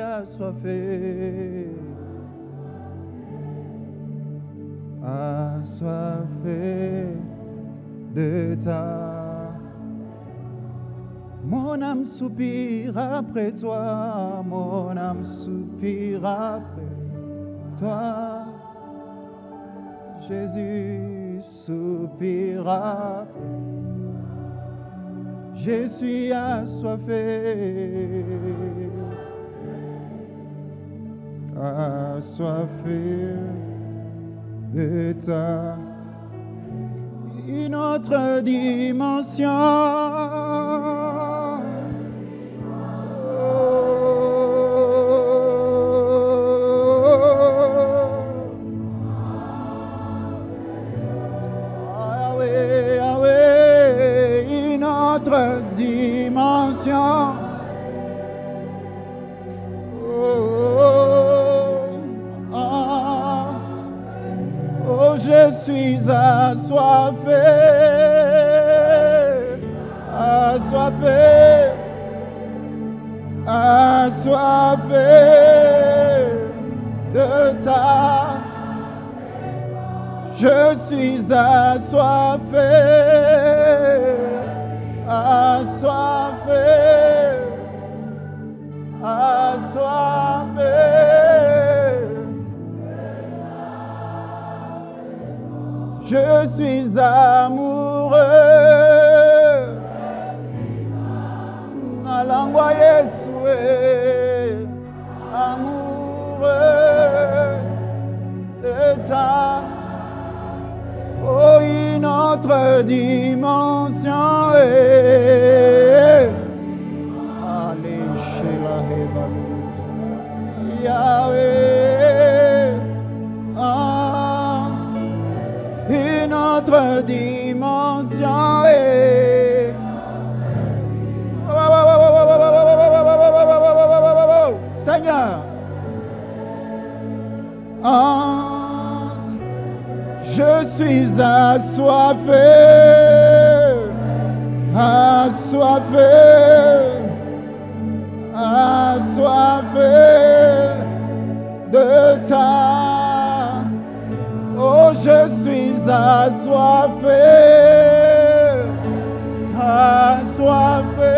assoiffé, assoiffé de ta. Mon âme soupire après toi, mon âme soupire après toi. Jésus soupire après. Je suis assoiffé, assoiffé de ta. Une autre dimension. Une autre dimension. Oh, je suis assoiffé, assoiffé, assoiffé de ta. Je suis assoiffé, assoiffé, assoiffé. Je suis amoureux. Nalangwa Yesue, amoureux de ta. Oh, une autre dimension. Allez chez la Heaven. Yahweh. Une autre dimension. Seigneur. Je suis assoiffé, assoiffé, assoiffé de ta. Oh, je suis assoiffé, assoiffé.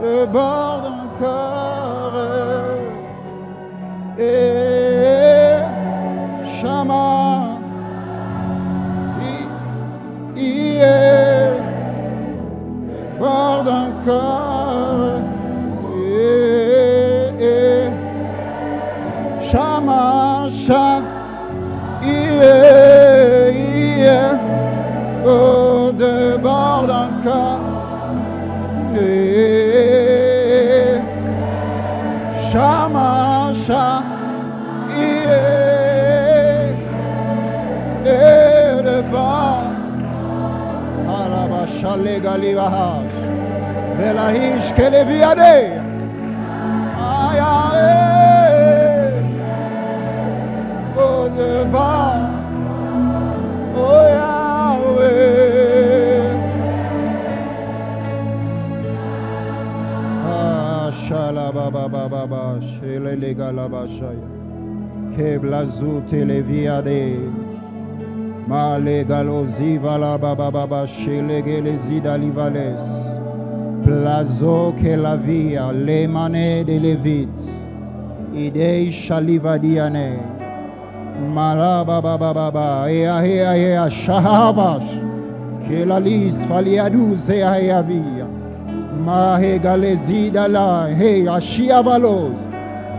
Le bord d'un corps et Shama bord d'un corps et Shama au de bord d'un corps. Shama le bas Arabasha le galivahash Velahish que le viade oh le bas oh Yahweh Shala baba baba ba shele lega la bashaya ke blazu televiade male galozi vala baba baba shele gele zida livales plazo ke la via le mane de levit idei shalivadiane mala baba baba ba ea shahavash ke la lis faliaduz ea via Mahe galezida la hey ashia valos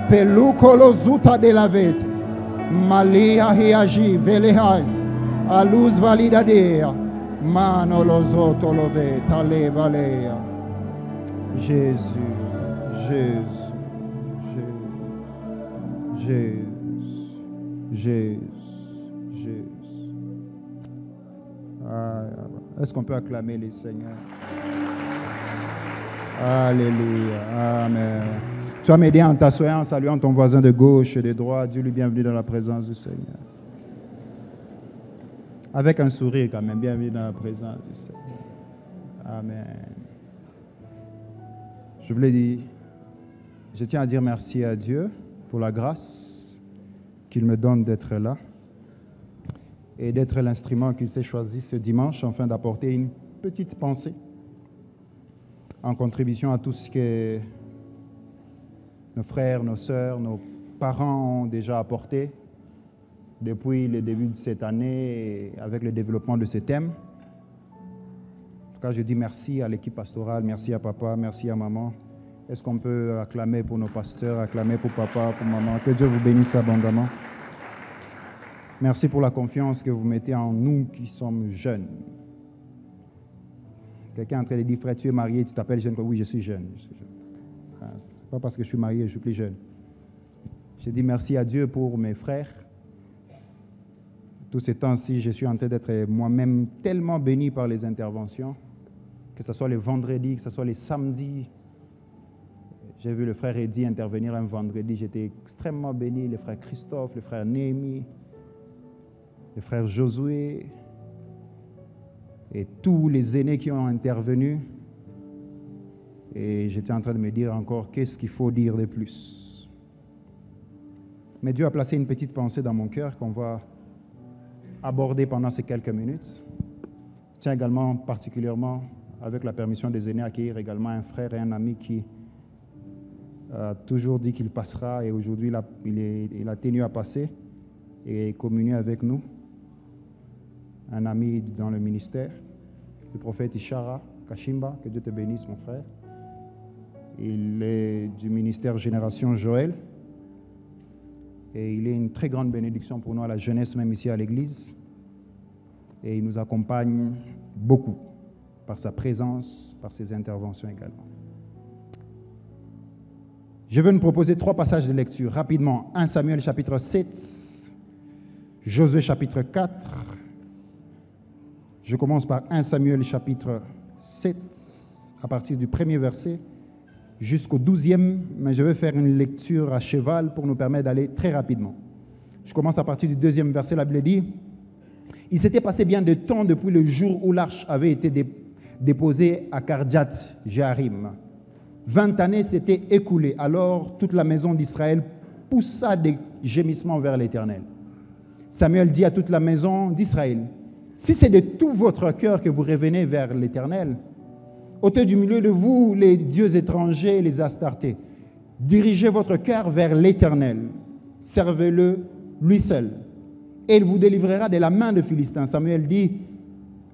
peluco lozuta de la vete malia hiagi velehas a luz validadea mano lozoto love tale valea Jésus Jésus Jésus Jésus Jésus. Est-ce qu'on peut acclamer les Seigneurs? Alléluia. Amen. Tu vas m'aider en t'assoyant, en saluant ton voisin de gauche et de droite. Dis-lui bienvenue dans la présence du Seigneur. Avec un sourire quand même, bienvenue dans la présence du Seigneur. Amen. Je voulais dire, je tiens à dire merci à Dieu pour la grâce qu'il me donne d'être là et d'être l'instrument qu'il s'est choisi ce dimanche afin d'apporter une petite pensée en contribution à tout ce que nos frères, nos sœurs, nos parents ont déjà apporté depuis le début de cette année avec le développement de ce thème. En tout cas, je dis merci à l'équipe pastorale, merci à papa, merci à maman. Est-ce qu'on peut acclamer pour nos pasteurs, acclamer pour papa, pour maman? Que Dieu vous bénisse abondamment. Merci pour la confiance que vous mettez en nous qui sommes jeunes. Quelqu'un est en train de dire, frère, tu es marié, tu t'appelles jeune? Oui, je suis jeune. Ce n'est pas parce que je suis marié, je suis plus jeune. Je dis merci à Dieu pour mes frères. Tous ces temps-ci, je suis en train d'être moi-même tellement béni par les interventions, que ce soit les vendredis, que ce soit les samedis. J'ai vu le frère Eddy intervenir un vendredi, j'étais extrêmement béni, le frère Christophe, le frère Néhémie, le frère Josué, et tous les aînés qui ont intervenu. Et j'étais en train de me dire encore, qu'est-ce qu'il faut dire de plus? Mais Dieu a placé une petite pensée dans mon cœur qu'on va aborder pendant ces quelques minutes. Je tiens également particulièrement, avec la permission des aînés, à accueillir également un frère et un ami qui a toujours dit qu'il passera et aujourd'hui il a tenu à passer et communier avec nous. Un ami dans le ministère, le prophète Ishara Kashimba, que Dieu te bénisse mon frère. Il est du ministère Génération Joël et il est une très grande bénédiction pour nous à la jeunesse, même ici à l'église. Et il nous accompagne beaucoup par sa présence, par ses interventions également. Je vais nous proposer 3 passages de lecture rapidement. 1 Samuel chapitre 7, Josué chapitre 4. Je commence par 1 Samuel chapitre 7, à partir du 1er verset jusqu'au 12e, mais je vais faire une lecture à cheval pour nous permettre d'aller très rapidement. Je commence à partir du 2e verset, la Bible dit « Il s'était passé bien de temps depuis le jour où l'arche avait été déposée à Kardiat-Jéarim. 20 années s'étaient écoulées, alors toute la maison d'Israël poussa des gémissements vers l'Éternel. Samuel dit à toute la maison d'Israël, « Si c'est de tout votre cœur que vous revenez vers l'Éternel, ôtez du milieu de vous les dieux étrangers et les astartés. Dirigez votre cœur vers l'Éternel. Servez-le, lui seul. Et il vous délivrera de la main des Philistins. » Samuel dit,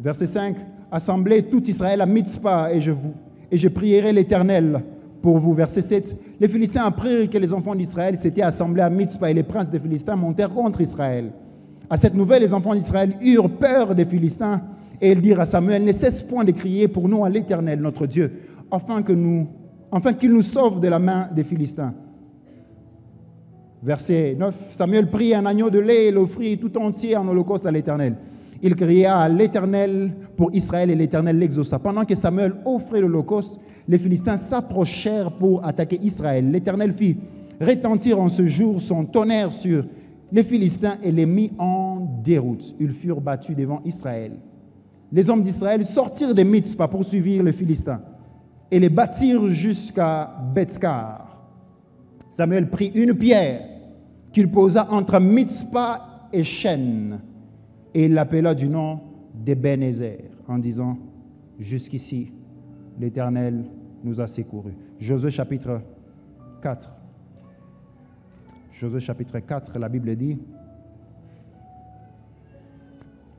verset 5, « Assemblez tout Israël à Mitzpah et je prierai l'Éternel pour vous. » Verset 7, « Les Philistins apprirent que les enfants d'Israël s'étaient assemblés à Mitzpah et les princes des Philistins montèrent contre Israël. À cette nouvelle, les enfants d'Israël eurent peur des Philistins et ils dirent à Samuel, « Ne cesse point de crier pour nous à l'Éternel, notre Dieu, afin qu'il nous sauve de la main des Philistins. » Verset 9, Samuel prit un agneau de lait et l'offrit tout entier en holocauste à l'Éternel. Il cria à l'Éternel pour Israël et l'Éternel l'exauça. Pendant que Samuel offrait l'holocauste, les Philistins s'approchèrent pour attaquer Israël. L'Éternel fit retentir en ce jour son tonnerre sur les Philistins et les mit en déroute. Ils furent battus devant Israël. Les hommes d'Israël sortirent de Mitzpah pour suivre les Philistins et les battirent jusqu'à Bethskar. Samuel prit une pierre qu'il posa entre Mitzpah et Shen et il l'appela du nom d'Ebenezer en disant « Jusqu'ici, l'Éternel nous a secourus. » Josué chapitre 4. Josué chapitre 4, la Bible dit,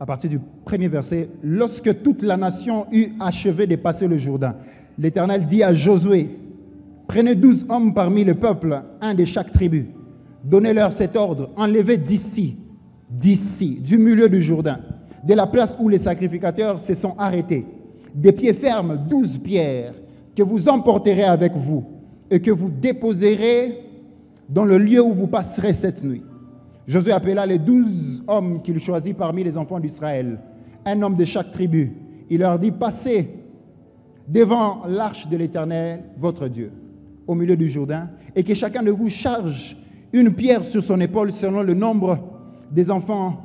à partir du 1er verset, « Lorsque toute la nation eut achevé de passer le Jourdain, l'Éternel dit à Josué, « Prenez 12 hommes parmi le peuple, un de chaque tribu. Donnez-leur cet ordre, enlevez d'ici, du milieu du Jourdain, de la place où les sacrificateurs se sont arrêtés, des pieds fermes, 12 pierres, que vous emporterez avec vous et que vous déposerez dans le lieu où vous passerez cette nuit. » Josué appela les 12 hommes qu'il choisit parmi les enfants d'Israël, un homme de chaque tribu. Il leur dit, « Passez devant l'arche de l'Éternel, votre Dieu, au milieu du Jourdain, et que chacun de vous charge une pierre sur son épaule selon le nombre des enfants,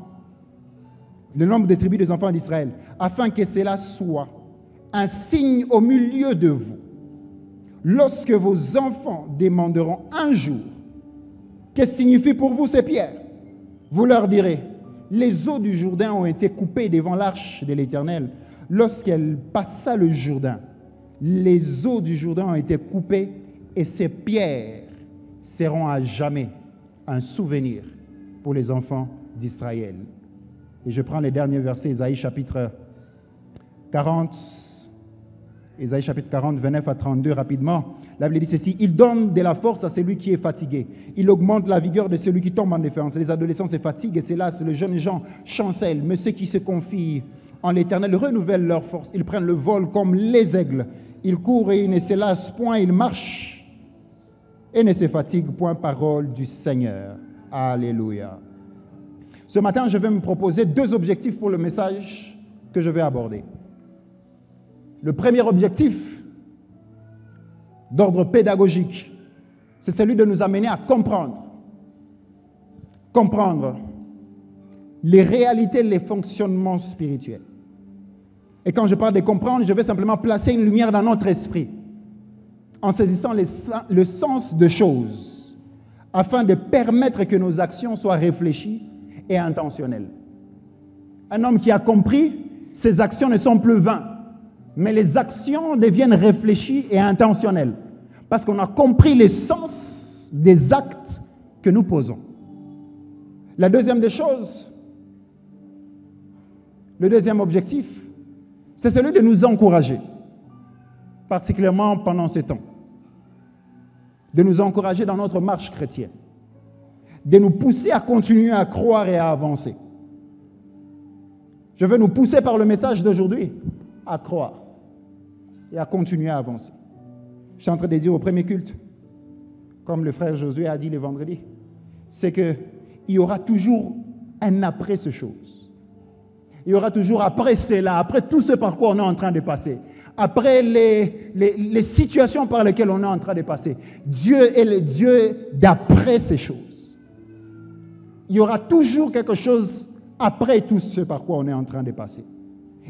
le nombre des tribus des enfants d'Israël, afin que cela soit un signe au milieu de vous. Lorsque vos enfants demanderont un jour, que signifient pour vous ces pierres? Vous leur direz, les eaux du Jourdain ont été coupées devant l'arche de l'Éternel. Lorsqu'elle passa le Jourdain, les eaux du Jourdain ont été coupées et ces pierres seront à jamais un souvenir pour les enfants d'Israël. Et je prends les derniers versets, Ésaïe chapitre 40, 29 à 32 rapidement. La Bible dit ceci, il donne de la force à celui qui est fatigué. Il augmente la vigueur de celui qui tombe en défense. Les adolescents se fatiguent et c'est là, le jeune gens chancellent. Mais ceux qui se confient en l'Éternel renouvellent leur force. Ils prennent le vol comme les aigles. Ils courent et ils ne se lassent point. Ils marchent et ne se fatiguent point. Parole du Seigneur. Alléluia. Ce matin, je vais me proposer 2 objectifs pour le message que je vais aborder. Le premier objectif, d'ordre pédagogique, c'est celui de nous amener à comprendre les réalités, les fonctionnements spirituels. Et quand je parle de comprendre, je vais simplement placer une lumière dans notre esprit, en saisissant le sens de choses, afin de permettre que nos actions soient réfléchies et intentionnelles. Un homme qui a compris, ses actions ne sont plus vaines, mais les actions deviennent réfléchies et intentionnelles, parce qu'on a compris le sens des actes que nous posons. La deuxième des choses, le deuxième objectif, c'est celui de nous encourager, particulièrement pendant ces temps, de nous encourager dans notre marche chrétienne, de nous pousser à continuer à croire et à avancer. Je veux nous pousser par le message d'aujourd'hui à croire et à continuer à avancer. Je suis en train de dire au premier culte, comme le frère Josué a dit le vendredi, c'est qu'il y aura toujours un après ces choses. Il y aura toujours après cela, après tout ce par quoi on est en train de passer, après les situations par lesquelles on est en train de passer. Dieu est le Dieu d'après ces choses. Il y aura toujours quelque chose après tout ce par quoi on est en train de passer.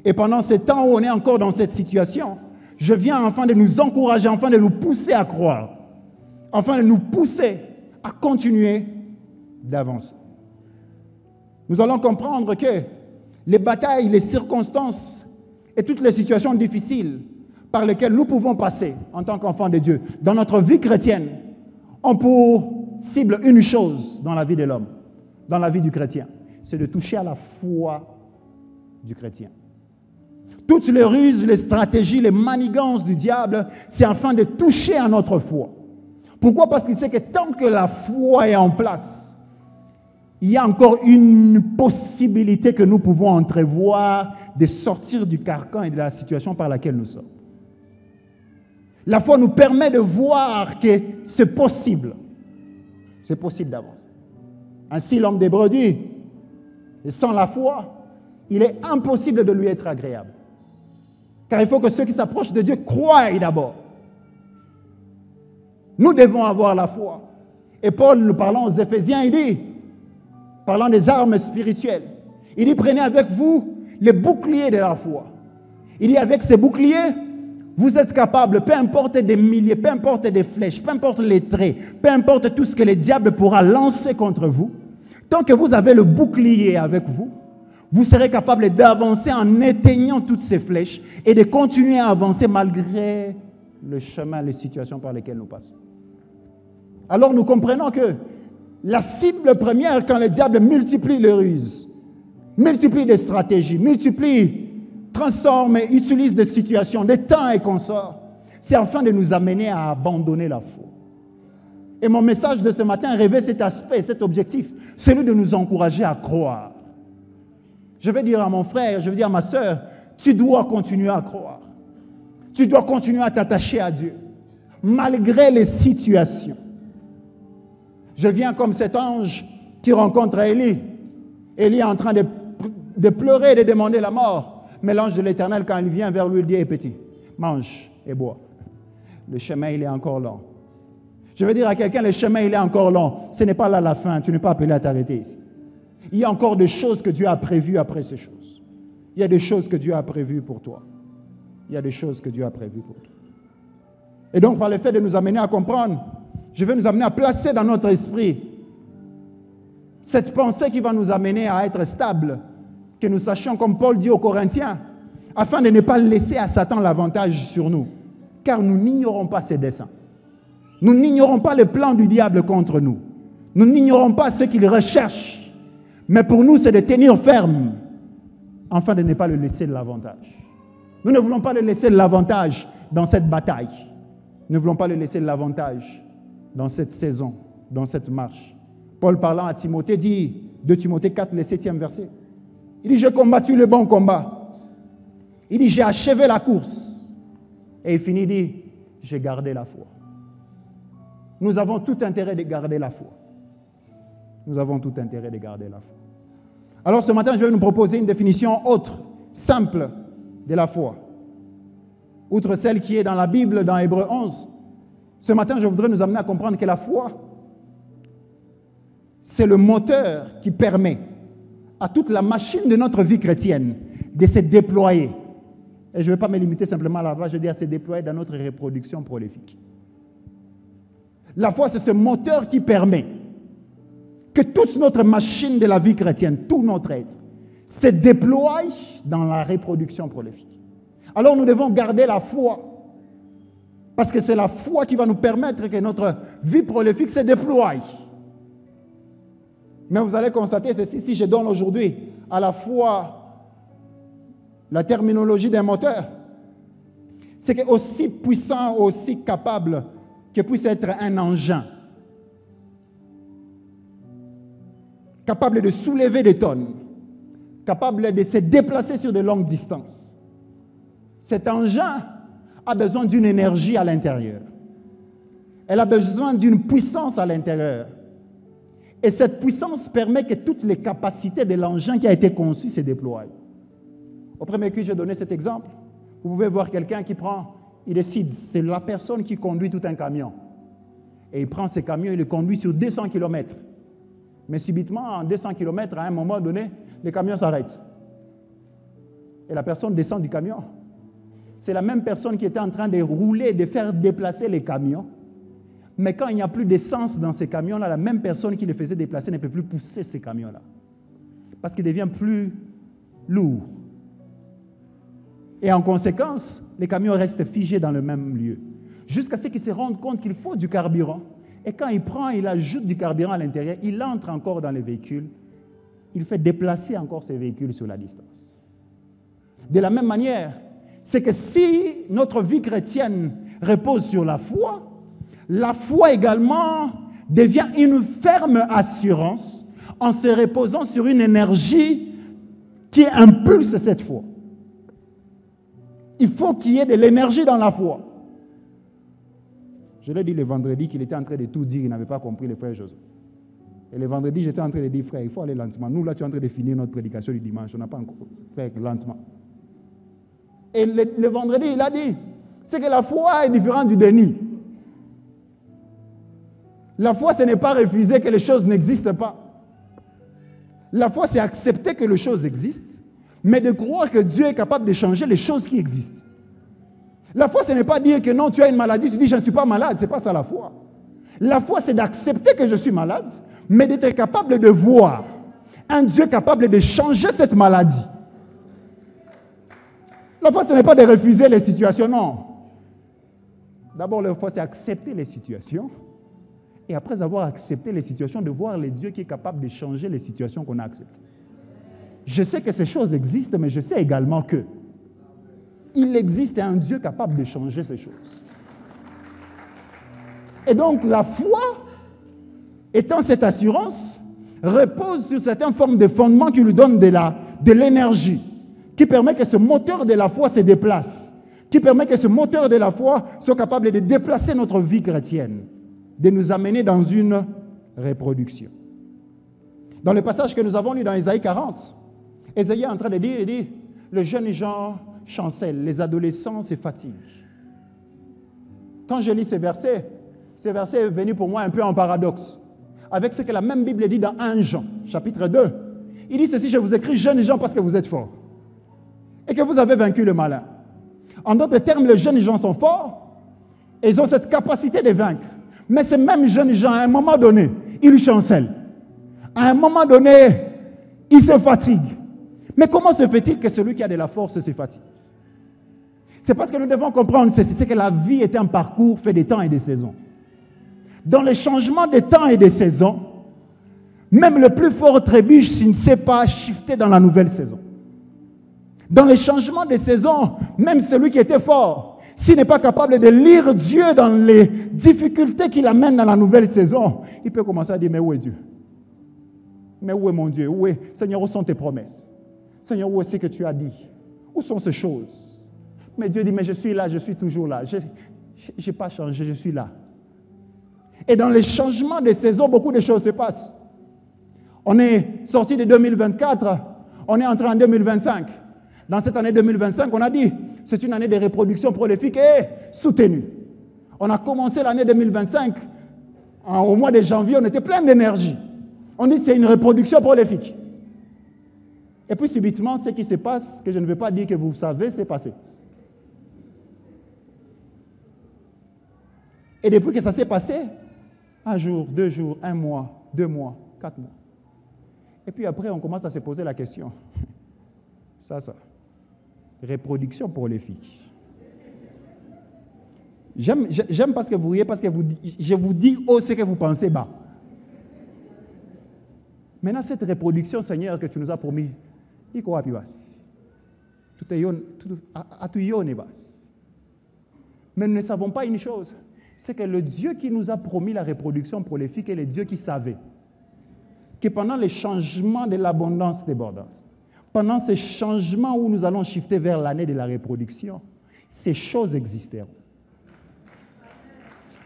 Et pendant ce temps où on est encore dans cette situation, je viens afin de nous encourager, afin de nous pousser à croire, afin de nous pousser à continuer d'avancer. Nous allons comprendre que les batailles, les circonstances et toutes les situations difficiles par lesquelles nous pouvons passer en tant qu'enfants de Dieu dans notre vie chrétienne ont pour cible une chose dans la vie de l'homme, dans la vie du chrétien, c'est de toucher à la foi du chrétien. Toutes les ruses, les stratégies, les manigances du diable, c'est afin de toucher à notre foi. Pourquoi? Parce qu'il sait que tant que la foi est en place, il y a encore une possibilité que nous pouvons entrevoir de sortir du carcan et de la situation par laquelle nous sommes. La foi nous permet de voir que c'est possible. C'est possible d'avancer. Ainsi, l'homme d'Hébreu dit, et sans la foi, il est impossible de lui être agréable. Car il faut que ceux qui s'approchent de Dieu croient d'abord. Nous devons avoir la foi. Et Paul, nous parlons aux Éphésiens, il dit, parlant des armes spirituelles, il dit, prenez avec vous les boucliers de la foi. Il dit, avec ces boucliers, vous êtes capables, peu importe des milliers, peu importe des flèches, peu importe les traits, peu importe tout ce que le diable pourra lancer contre vous, tant que vous avez le bouclier avec vous, vous serez capable d'avancer en éteignant toutes ces flèches et de continuer à avancer malgré le chemin, les situations par lesquelles nous passons. Alors nous comprenons que la cible première, quand le diable multiplie les ruses, multiplie des stratégies, transforme et utilise des situations, des temps et consorts, c'est afin de nous amener à abandonner la foi. Et mon message de ce matin revêt cet aspect, cet objectif, celui de nous encourager à croire. Je vais dire à mon frère, je vais dire à ma soeur, tu dois continuer à croire. Tu dois continuer à t'attacher à Dieu, malgré les situations. Je viens comme cet ange qui rencontre Élie. Élie est en train de pleurer et de demander la mort. Mais l'ange de l'Éternel, quand il vient vers lui, il dit, hey, petit, mange et bois. Le chemin, il est encore long. Je veux dire à quelqu'un, le chemin, il est encore long. Ce n'est pas là la fin. Tu n'es pas appelé à t'arrêter ici. Il y a encore des choses que Dieu a prévues après ces choses. Il y a des choses que Dieu a prévues pour toi. Il y a des choses que Dieu a prévues pour toi. Et donc, par le fait de nous amener à comprendre, je vais nous amener à placer dans notre esprit cette pensée qui va nous amener à être stable, que nous sachions, comme Paul dit aux Corinthiens, afin de ne pas laisser à Satan l'avantage sur nous, car nous n'ignorons pas ses desseins. Nous n'ignorons pas le plan du diable contre nous. Nous n'ignorons pas ce qu'il recherche. Mais pour nous, c'est de tenir ferme, afin de ne pas le laisser de l'avantage. Nous ne voulons pas le laisser de l'avantage dans cette bataille. Nous ne voulons pas le laisser de l'avantage dans cette saison, dans cette marche. Paul parlant à Timothée dit, 2 Timothée 4, le 7e verset, il dit, j'ai combattu le bon combat. Il dit, j'ai achevé la course. Et il finit, il dit, j'ai gardé la foi. Nous avons tout intérêt de garder la foi. Nous avons tout intérêt de garder la foi. Alors ce matin, je vais nous proposer une définition autre, simple de la foi. Outre celle qui est dans la Bible, dans Hébreux 11, ce matin, je voudrais nous amener à comprendre que la foi, c'est le moteur qui permet à toute la machine de notre vie chrétienne de se déployer. Et je ne vais pas me limiter simplement là-bas, je veux dire se déployer dans notre reproduction prolifique. La foi, c'est ce moteur qui permet que toute notre machine de la vie chrétienne, tout notre être, se déploie dans la reproduction prolifique. Alors nous devons garder la foi, parce que c'est la foi qui va nous permettre que notre vie prolifique se déploie. Mais vous allez constater ceci, si je donne aujourd'hui à la fois la terminologie d'un moteur, c'est que aussi puissant, aussi capable que puisse être un engin, capable de soulever des tonnes, capable de se déplacer sur de longues distances. Cet engin a besoin d'une énergie à l'intérieur. Elle a besoin d'une puissance à l'intérieur. Et cette puissance permet que toutes les capacités de l'engin qui a été conçu se déploient. Au premier coup, j'ai donné cet exemple. Vous pouvez voir quelqu'un qui prend, il décide, c'est la personne qui conduit tout un camion. Et il prend ce camion, il le conduit sur 200 km. Mais subitement, en 200 km, à un moment donné, le camion s'arrête. Et la personne descend du camion. C'est la même personne qui était en train de rouler, de faire déplacer les camions. Mais quand il n'y a plus d'essence dans ces camions-là, la même personne qui les faisait déplacer ne peut plus pousser ces camions-là. Parce qu'il devient plus lourd. Et en conséquence, les camions restent figés dans le même lieu. Jusqu'à ce qu'ils se rendent compte qu'il faut du carburant. Et quand il prend, il ajoute du carburant à l'intérieur, il entre encore dans les véhicules. Il fait déplacer encore ces véhicules sur la distance. De la même manière, c'est que si notre vie chrétienne repose sur la foi également devient une ferme assurance en se reposant sur une énergie qui impulse cette foi. Il faut qu'il y ait de l'énergie dans la foi. Je l'ai dit le vendredi qu'il était en train de tout dire, il n'avait pas compris le frère Joseph. Et le vendredi, j'étais en train de dire, frère, il faut aller lentement. Nous, là, tu es en train de finir notre prédication du dimanche. On n'a pas encore, frère, lentement. Et le vendredi, il a dit, c'est que la foi est différente du déni. La foi, ce n'est pas refuser que les choses n'existent pas. La foi, c'est accepter que les choses existent, mais de croire que Dieu est capable de changer les choses qui existent. La foi, ce n'est pas dire que non, tu as une maladie, tu dis je ne suis pas malade, ce n'est pas ça la foi. La foi, c'est d'accepter que je suis malade, mais d'être capable de voir un Dieu capable de changer cette maladie. La foi, ce n'est pas de refuser les situations, non. D'abord, la foi, c'est accepter les situations. Et après avoir accepté les situations, de voir le Dieu qui est capable de changer les situations qu'on a acceptées. Je sais que ces choses existent, mais je sais également que il existe un Dieu capable de changer ces choses. Et donc, la foi, étant cette assurance, repose sur certaines formes de fondement qui lui donnent de l'énergie, qui permet que ce moteur de la foi se déplace, qui permet que ce moteur de la foi soit capable de déplacer notre vie chrétienne, de nous amener dans une reproduction. Dans le passage que nous avons lu dans Ésaïe 40, Ésaïe est en train de dire, il dit, les jeunes gens chancellent, les adolescents se fatiguent. Quand je lis ces versets, Ce verset est venu pour moi un peu en paradoxe, avec ce que la même Bible dit dans 1 Jean, chapitre 2. Il dit ceci, je vous écris, jeunes gens, parce que vous êtes forts et que vous avez vaincu le malin. En d'autres termes, les jeunes gens sont forts et ils ont cette capacité de vaincre. Mais ces mêmes jeunes gens, à un moment donné, ils chancellent. À un moment donné, ils se fatiguent. Mais comment se fait-il que celui qui a de la force se fatigue? C'est parce que nous devons comprendre, c'est que la vie est un parcours fait des temps et des saisons. Dans les changements des temps et des saisons, même le plus fort trébuche s'il ne sait pas shifter dans la nouvelle saison. Dans les changements des saisons, même celui qui était fort, s'il n'est pas capable de lire Dieu dans les difficultés qu'il amène dans la nouvelle saison, il peut commencer à dire, mais où est Dieu? Mais où est mon Dieu? Où est, Seigneur, où sont tes promesses? Seigneur, où est ce que tu as dit? Où sont ces choses? Mais Dieu dit, mais je suis là, je suis toujours là. Je n'ai pas changé, je suis là. Et dans les changements des saisons, beaucoup de choses se passent. On est sorti de 2024, on est entré en 2025. Dans cette année 2025, on a dit, c'est une année de reproduction prolifique et soutenue. On a commencé l'année 2025, au mois de janvier, on était plein d'énergie. On dit, c'est une reproduction prolifique. Et puis subitement, ce qui se passe, que je ne veux pas dire que vous savez, c'est passé. Et depuis que ça s'est passé, 1 jour, 2 jours, 1 mois, 2 mois, 4 mois. Et puis après, on commence à se poser la question. Ça. Reproduction prolifique. J'aime parce que vous riez, parce que je vous dis haut ce que vous pensez bas. Maintenant, cette reproduction, Seigneur, que tu nous as promis, il quoi plus tout est à tout bas. Mais nous ne savons pas une chose, c'est que le Dieu qui nous a promis la reproduction prolifique est le Dieu qui savait que pendant les changements de l'abondance débordante, pendant ces changements où nous allons shifter vers l'année de la reproduction, ces choses existeront.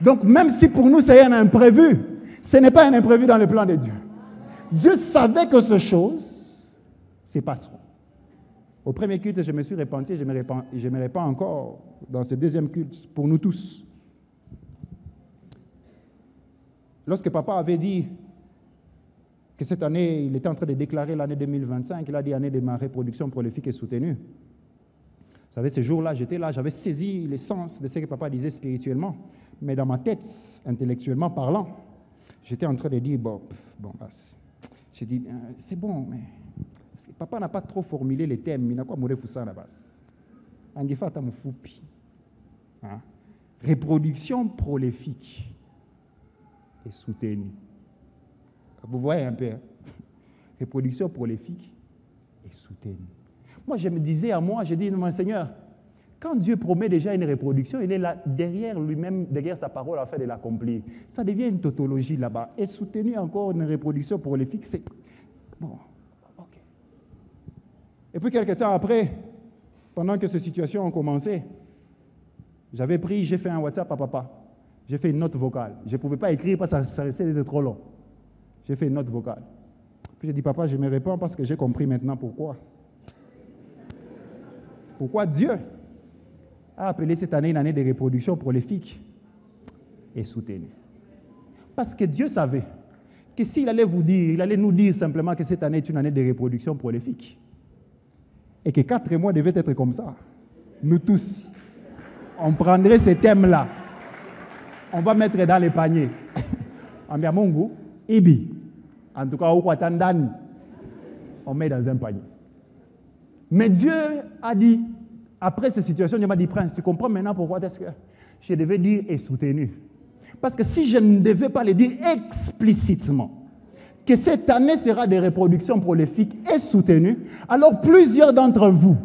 Donc, même si pour nous c'est un imprévu, ce n'est pas un imprévu dans le plan de Dieu. Dieu savait que ces choses se passeront. Au premier culte, je me suis repenti et je me répands encore dans ce deuxième culte pour nous tous. Lorsque papa avait dit que cette année, il était en train de déclarer l'année 2025, il a dit année de ma reproduction prolifique et soutenue. Vous savez, ce jour-là, j'étais là, j'avais saisi l'essence de ce que papa disait spirituellement, mais dans ma tête, intellectuellement parlant, j'étais en train de dire, j'ai dit, c'est bon, mais parce que papa n'a pas trop formulé les thèmes, il n'a pas mourir pour ça à la base. Reproduction prolifique et soutenue. Vous voyez un peu, reproduction prolifique et soutenue. Moi, je me disais à moi, j'ai dit, mon Seigneur, quand Dieu promet déjà une reproduction, il est là derrière lui-même, derrière sa parole, afin de l'accomplir. Ça devient une tautologie là-bas. Et soutenir encore une reproduction prolifique, c'est... Bon, ok. Et puis, quelques temps après, pendant que ces situations ont commencé, j'ai fait un WhatsApp à papa. J'ai fait une note vocale. Je ne pouvais pas écrire parce que ça restait d'être trop long. J'ai fait une note vocale. Puis j'ai dit, papa, je me réponds parce que j'ai compris maintenant pourquoi. Pourquoi Dieu a appelé cette année une année de reproduction prolifique et soutenue. Parce que Dieu savait que s'il allait vous dire, il allait nous dire simplement que cette année est une année de reproduction prolifique. Et que 4 mois devaient être comme ça. Nous tous, on prendrait ces thèmes-là. On va mettre dans les paniers. En Biamongo, Ibi. En tout cas, au Kwatandani, on met dans un panier. Mais Dieu a dit, après ces situations, Dieu m'a dit, Prince, tu comprends maintenant pourquoi est-ce que je devais dire et soutenu. Parce que si je ne devais pas le dire explicitement, que cette année sera de reproduction prolifique et soutenue, alors plusieurs d'entre vous,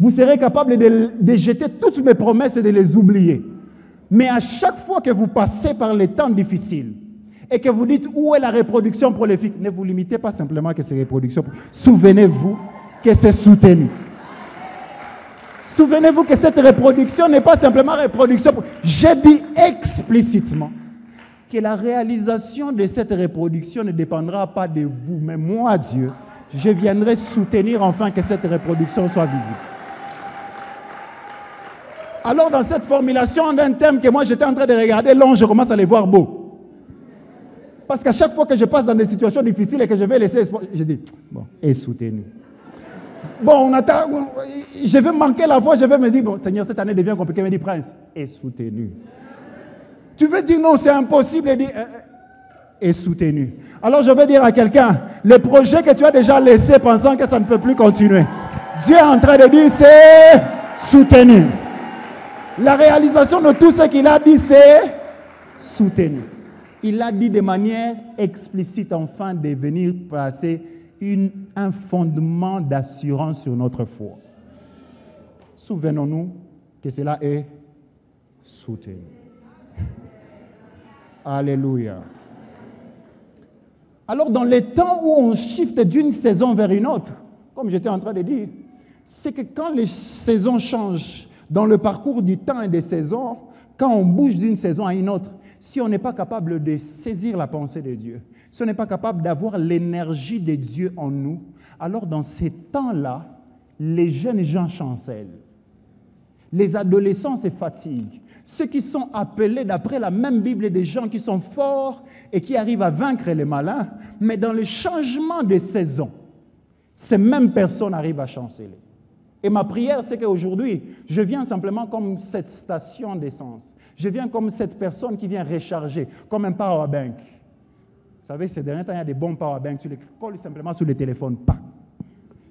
vous serez capables de jeter toutes mes promesses et de les oublier. Mais à chaque fois que vous passez par les temps difficiles et que vous dites où est la reproduction prolifique, ne vous limitez pas simplement que c'est reproduction. Souvenez-vous que c'est soutenu. Souvenez-vous que cette reproduction n'est pas simplement reproduction. J'ai dit explicitement que la réalisation de cette reproduction ne dépendra pas de vous, mais moi, Dieu, je viendrai soutenir enfin que cette reproduction soit visible. Alors, dans cette formulation d'un thème que moi j'étais en train de regarder, l'ange, je commence à les voir beaux. Parce qu'à chaque fois que je passe dans des situations difficiles et que je vais laisser espoir, je dis, bon, et soutenu. Bon, on attend, je vais manquer la voix, je vais me dire, bon, Seigneur, cette année devient compliquée, me dit, Prince, et soutenu. Tu veux dire non, c'est impossible, et dire, et soutenu. Alors je vais dire à quelqu'un, le projet que tu as déjà laissé pensant que ça ne peut plus continuer, Dieu est en train de dire, c'est soutenu. La réalisation de tout ce qu'il a dit, c'est soutenu. Il a dit de manière explicite, enfin, de venir placer un fondement d'assurance sur notre foi. Souvenons-nous que cela est soutenu. Alléluia. Alors, dans les temps où on shift d'une saison vers une autre, comme j'étais en train de dire, c'est que quand les saisons changent dans le parcours du temps et des saisons, quand on bouge d'une saison à une autre, si on n'est pas capable de saisir la pensée de Dieu, si on n'est pas capable d'avoir l'énergie de Dieu en nous, alors dans ces temps-là, les jeunes gens chancellent. Les adolescents se fatiguent. Ceux qui sont appelés, d'après la même Bible, des gens qui sont forts et qui arrivent à vaincre les malins, mais dans le changement des saisons, ces mêmes personnes arrivent à chanceler. Et ma prière, c'est qu'aujourd'hui, je viens simplement comme cette station d'essence. Je viens comme cette personne qui vient recharger, comme un powerbank. Vous savez, ces derniers temps, il y a des bons powerbanks, tu les colles simplement sur le téléphone. Pas.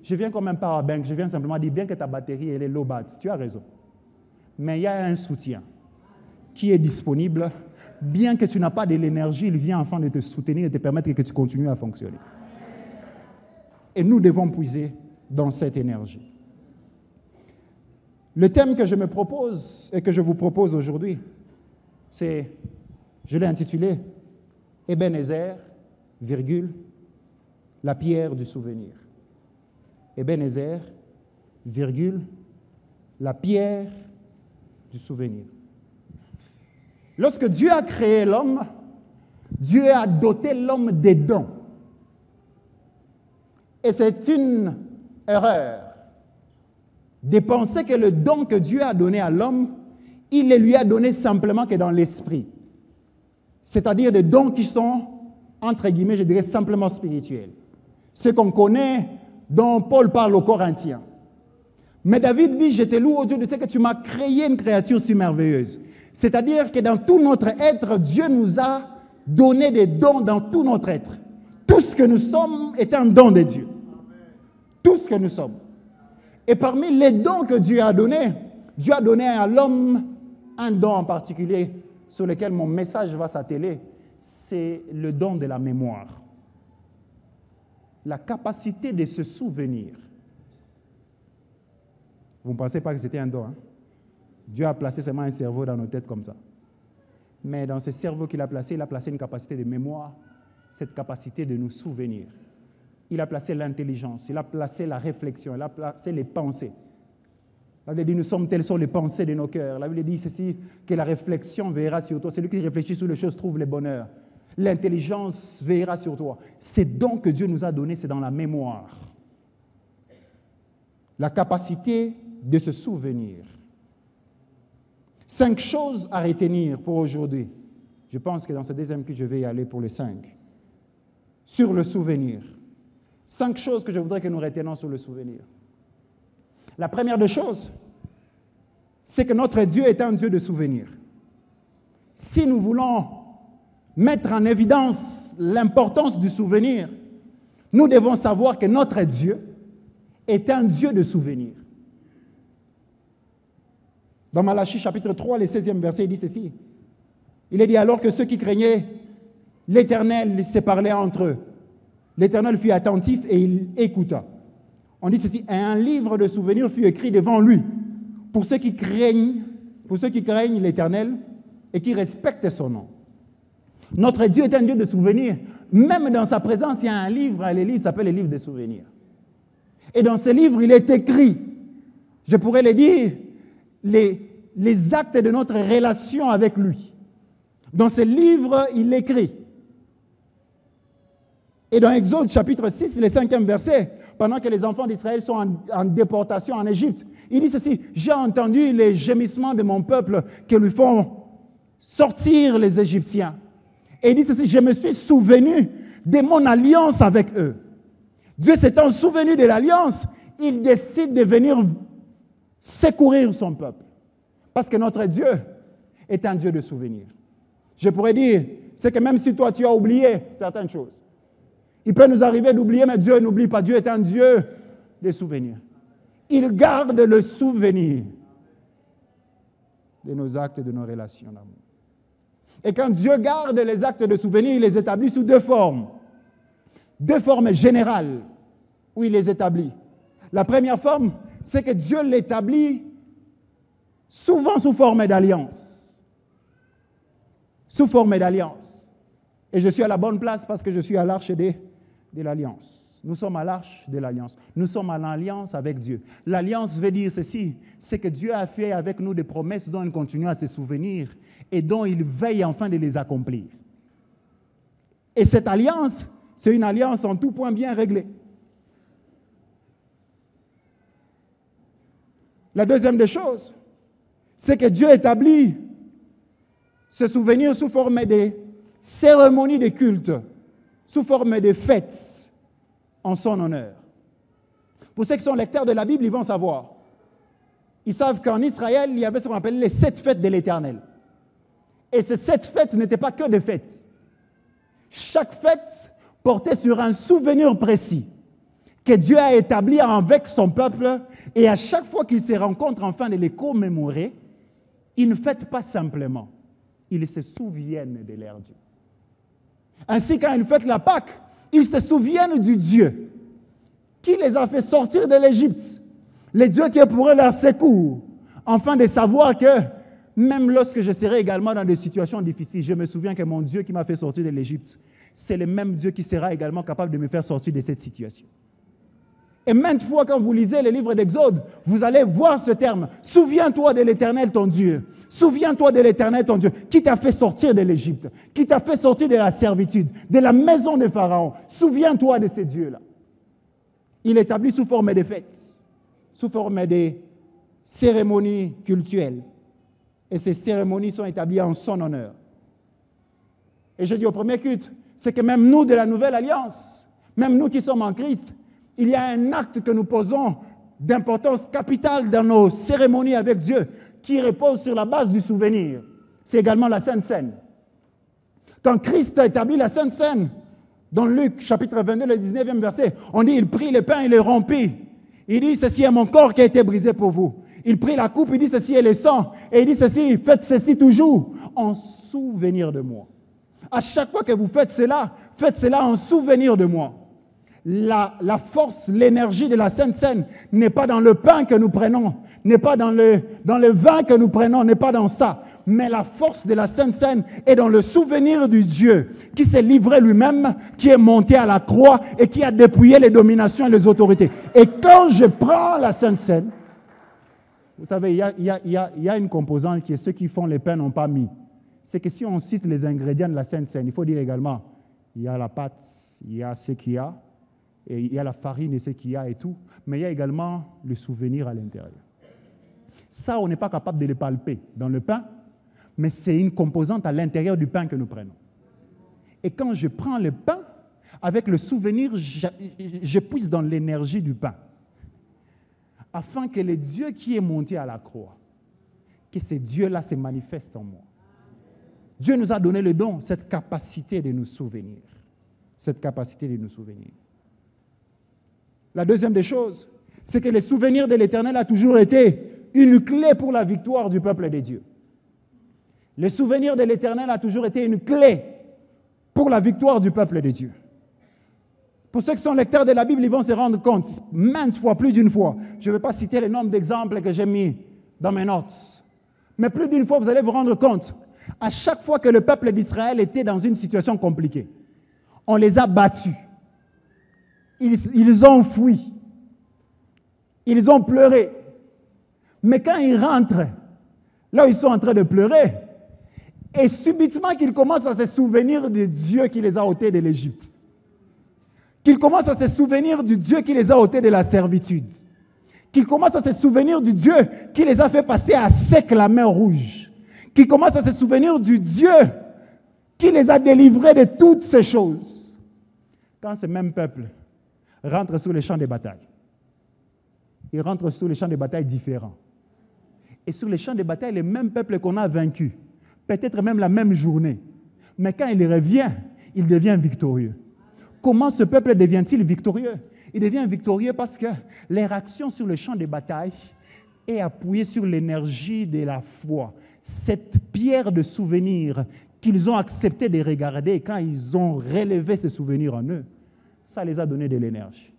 Je viens comme un powerbank, je viens simplement dire, bien que ta batterie elle est low bat, tu as raison. Mais il y a un soutien qui est disponible, bien que tu n'as pas de l'énergie, il vient afin de te soutenir et te permettre que tu continues à fonctionner. Et nous devons puiser dans cette énergie. Le thème que je me propose et que je vous propose aujourd'hui, c'est, je l'ai intitulé Ebenezer, virgule, la pierre du souvenir. Ebenezer, virgule, la pierre du souvenir. Lorsque Dieu a créé l'homme, Dieu a doté l'homme des dons. Et c'est une erreur de penser que le don que Dieu a donné à l'homme, il ne lui a donné simplement que dans l'esprit. C'est-à-dire des dons qui sont, entre guillemets, je dirais simplement spirituels. Ce qu'on connaît, dont Paul parle aux Corinthiens. Mais David dit, je te loue, ô Dieu, de ce que tu m'as créé une créature si merveilleuse. C'est-à-dire que dans tout notre être, Dieu nous a donné des dons dans tout notre être. Tout ce que nous sommes est un don de Dieu. Tout ce que nous sommes. Et parmi les dons que Dieu a donné à l'homme un don en particulier sur lequel mon message va s'atteler, c'est le don de la mémoire. La capacité de se souvenir. Vous ne pensez pas que c'était un don, hein? Dieu a placé seulement un cerveau dans nos têtes comme ça. Mais dans ce cerveau qu'il a placé, il a placé une capacité de mémoire, cette capacité de nous souvenir. Il a placé l'intelligence, il a placé la réflexion, il a placé les pensées. La Bible dit, nous sommes telles sont les pensées de nos cœurs. La Bible dit ceci, que la réflexion veillera sur toi. Celui qui réfléchit sur les choses trouve le bonheur. L'intelligence veillera sur toi. Ces dons que Dieu nous a donnés, c'est dans la mémoire. La capacité de se souvenir. 5 choses à retenir pour aujourd'hui. Je pense que dans ce deuxième culte, je vais y aller pour les 5. Sur le souvenir. 5 choses que je voudrais que nous retenions sur le souvenir. La première des choses, c'est que notre Dieu est un Dieu de souvenir. Si nous voulons mettre en évidence l'importance du souvenir, nous devons savoir que notre Dieu est un Dieu de souvenir. Dans Malachie chapitre 3, le 16e verset, il dit ceci. Il est dit alors que ceux qui craignaient l'Éternel se parlaient entre eux. L'Éternel fut attentif et il écouta. On dit ceci, un livre de souvenirs fut écrit devant lui pour ceux qui craignent l'Éternel et qui respectent son nom. Notre Dieu est un Dieu de souvenirs. Même dans sa présence, il y a un livre, le livre s'appelle le livre des souvenirs. Et dans ce livre, il est écrit, je pourrais le dire, les actes de notre relation avec lui. Dans ce livre, il écrit. Et dans Exode chapitre 6, le 5e verset, pendant que les enfants d'Israël sont en déportation en Égypte. Il dit ceci, j'ai entendu les gémissements de mon peuple qui lui font sortir les Égyptiens. Et il dit ceci, je me suis souvenu de mon alliance avec eux. Dieu s'étant souvenu de l'alliance, il décide de venir secourir son peuple. Parce que notre Dieu est un Dieu de souvenirs. Je pourrais dire, c'est que même si toi tu as oublié certaines choses, il peut nous arriver d'oublier, mais Dieu n'oublie pas. Dieu est un Dieu des souvenirs. Il garde le souvenir de nos actes et de nos relations d'amour. Et quand Dieu garde les actes de souvenir, il les établit sous deux formes. Deux formes générales où il les établit. La première forme, c'est que Dieu l'établit souvent sous forme d'alliance. Sous forme d'alliance. Et je suis à la bonne place parce que je suis à l'arche de l'alliance. Nous sommes à l'arche de l'alliance. Nous sommes en alliance avec Dieu. L'alliance veut dire ceci, c'est que Dieu a fait avec nous des promesses dont il continue à se souvenir et dont il veille enfin de les accomplir. Et cette alliance, c'est une alliance en tout point bien réglée. La deuxième des choses, c'est que Dieu établit ce souvenir sous forme de cérémonies de culte, sous forme de fêtes en son honneur. Pour ceux qui sont lecteurs de la Bible, ils vont savoir. Ils savent qu'en Israël, il y avait ce qu'on appelle les 7 fêtes de l'Éternel. Et ces 7 fêtes n'étaient pas que des fêtes. Chaque fête portait sur un souvenir précis que Dieu a établi avec son peuple, et à chaque fois qu'ils se rencontrent afin de les commémorer, ils ne fêtent pas simplement, ils se souviennent de leur Dieu. Ainsi, quand ils fêtent la Pâque, ils se souviennent du Dieu qui les a fait sortir de l'Égypte, le Dieu qui est pour eux leur secours, afin de savoir que même lorsque je serai également dans des situations difficiles, je me souviens que mon Dieu qui m'a fait sortir de l'Égypte, c'est le même Dieu qui sera également capable de me faire sortir de cette situation. Et maintes fois, quand vous lisez le livre d'Exode, vous allez voir ce terme. Souviens-toi de l'Éternel, ton Dieu. Souviens-toi de l'Éternel, ton Dieu, qui t'a fait sortir de l'Égypte, qui t'a fait sortir de la servitude, de la maison de Pharaon. Souviens-toi de ces dieux-là. Il établit sous forme de fêtes, sous forme de cérémonies cultuelles. Et ces cérémonies sont établies en son honneur. Et je dis au premier culte, c'est que même nous de la Nouvelle Alliance, même nous qui sommes en Christ, il y a un acte que nous posons d'importance capitale dans nos cérémonies avec Dieu qui repose sur la base du souvenir. C'est également la Sainte Seine. Quand Christ a établi la Sainte Seine, dans Luc chapitre 22, le 19e verset, on dit, il prit le pain et le rompit. Il dit, ceci est mon corps qui a été brisé pour vous. Il prit la coupe, il dit, ceci est le sang. Et il dit ceci, faites ceci toujours en souvenir de moi. À chaque fois que vous faites cela en souvenir de moi. La force, l'énergie de la Sainte Seine n'est pas dans le pain que nous prenons, n'est pas dans le vin que nous prenons, n'est pas dans ça. Mais la force de la Sainte Seine est dans le souvenir du Dieu qui s'est livré lui-même, qui est monté à la croix et qui a dépouillé les dominations et les autorités. Et quand je prends la Sainte Seine, vous savez, il y a une composante qui est ceux qui font les pains n'ont pas mis. C'est que si on cite les ingrédients de la Sainte Seine, il faut dire également, il y a la pâte, il y a ce qu'il y a, et il y a la farine et ce qu'il y a et tout, mais il y a également le souvenir à l'intérieur. Ça, on n'est pas capable de le palper dans le pain, mais c'est une composante à l'intérieur du pain que nous prenons. Et quand je prends le pain, avec le souvenir, je puise dans l'énergie du pain, afin que le Dieu qui est monté à la croix, que ce Dieu-là se manifeste en moi. Dieu nous a donné le don, cette capacité de nous souvenir. Cette capacité de nous souvenir. La deuxième des choses, c'est que le souvenir de l'Éternel a toujours été une clé pour la victoire du peuple de Dieu. Le souvenir de l'Éternel a toujours été une clé pour la victoire du peuple de Dieu. Pour ceux qui sont lecteurs de la Bible, ils vont se rendre compte, maintes fois, plus d'une fois. Je ne vais pas citer le nombre d'exemples que j'ai mis dans mes notes. Mais plus d'une fois, vous allez vous rendre compte, à chaque fois que le peuple d'Israël était dans une situation compliquée, on les a battus. Ils ont fui. Ils ont pleuré. Mais quand ils rentrent, là où ils sont en train de pleurer, et subitement qu'ils commencent à se souvenir de Dieu qui les a ôtés de l'Égypte, qu'ils commencent à se souvenir du Dieu qui les a ôtés de la servitude, qu'ils commencent à se souvenir du Dieu qui les a fait passer à sec la mer Rouge, qu'ils commencent à se souvenir du Dieu qui les a délivrés de toutes ces choses. Quand ce même peuple rentre sur les champs de bataille, il rentre sur les champs de bataille différents. Et sur les champs de bataille, les mêmes peuples qu'on a vaincus, peut-être même la même journée, mais quand il revient, il devient victorieux. Comment ce peuple devient-il victorieux? Il devient victorieux parce que leur action sur le champ de bataille est appuyée sur l'énergie de la foi. Cette pierre de souvenir qu'ils ont accepté de regarder, quand ils ont relevé ces souvenirs en eux, ça les a donné de l'énergie.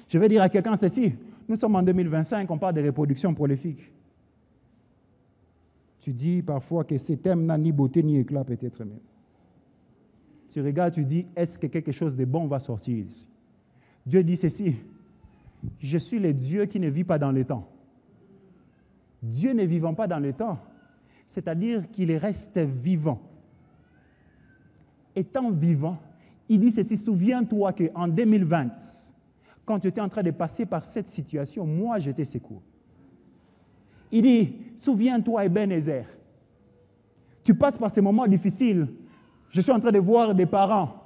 Je vais dire à quelqu'un ceci, nous sommes en 2025, on parle de reproduction prolifique. Tu dis parfois que ce thème n'a ni beauté ni éclat peut-être même. Tu regardes, tu dis, est-ce que quelque chose de bon va sortir ici? Dieu dit ceci, je suis le Dieu qui ne vit pas dans le temps. Dieu ne vivant pas dans le temps, c'est-à-dire qu'il reste vivant. Étant vivant, il dit ceci, souviens-toi qu'en 2020, quand tu étais en train de passer par cette situation, moi je t'ai secouru. Il dit, souviens-toi Ebenezer, tu passes par ces moments difficiles. Je suis en train de voir des parents,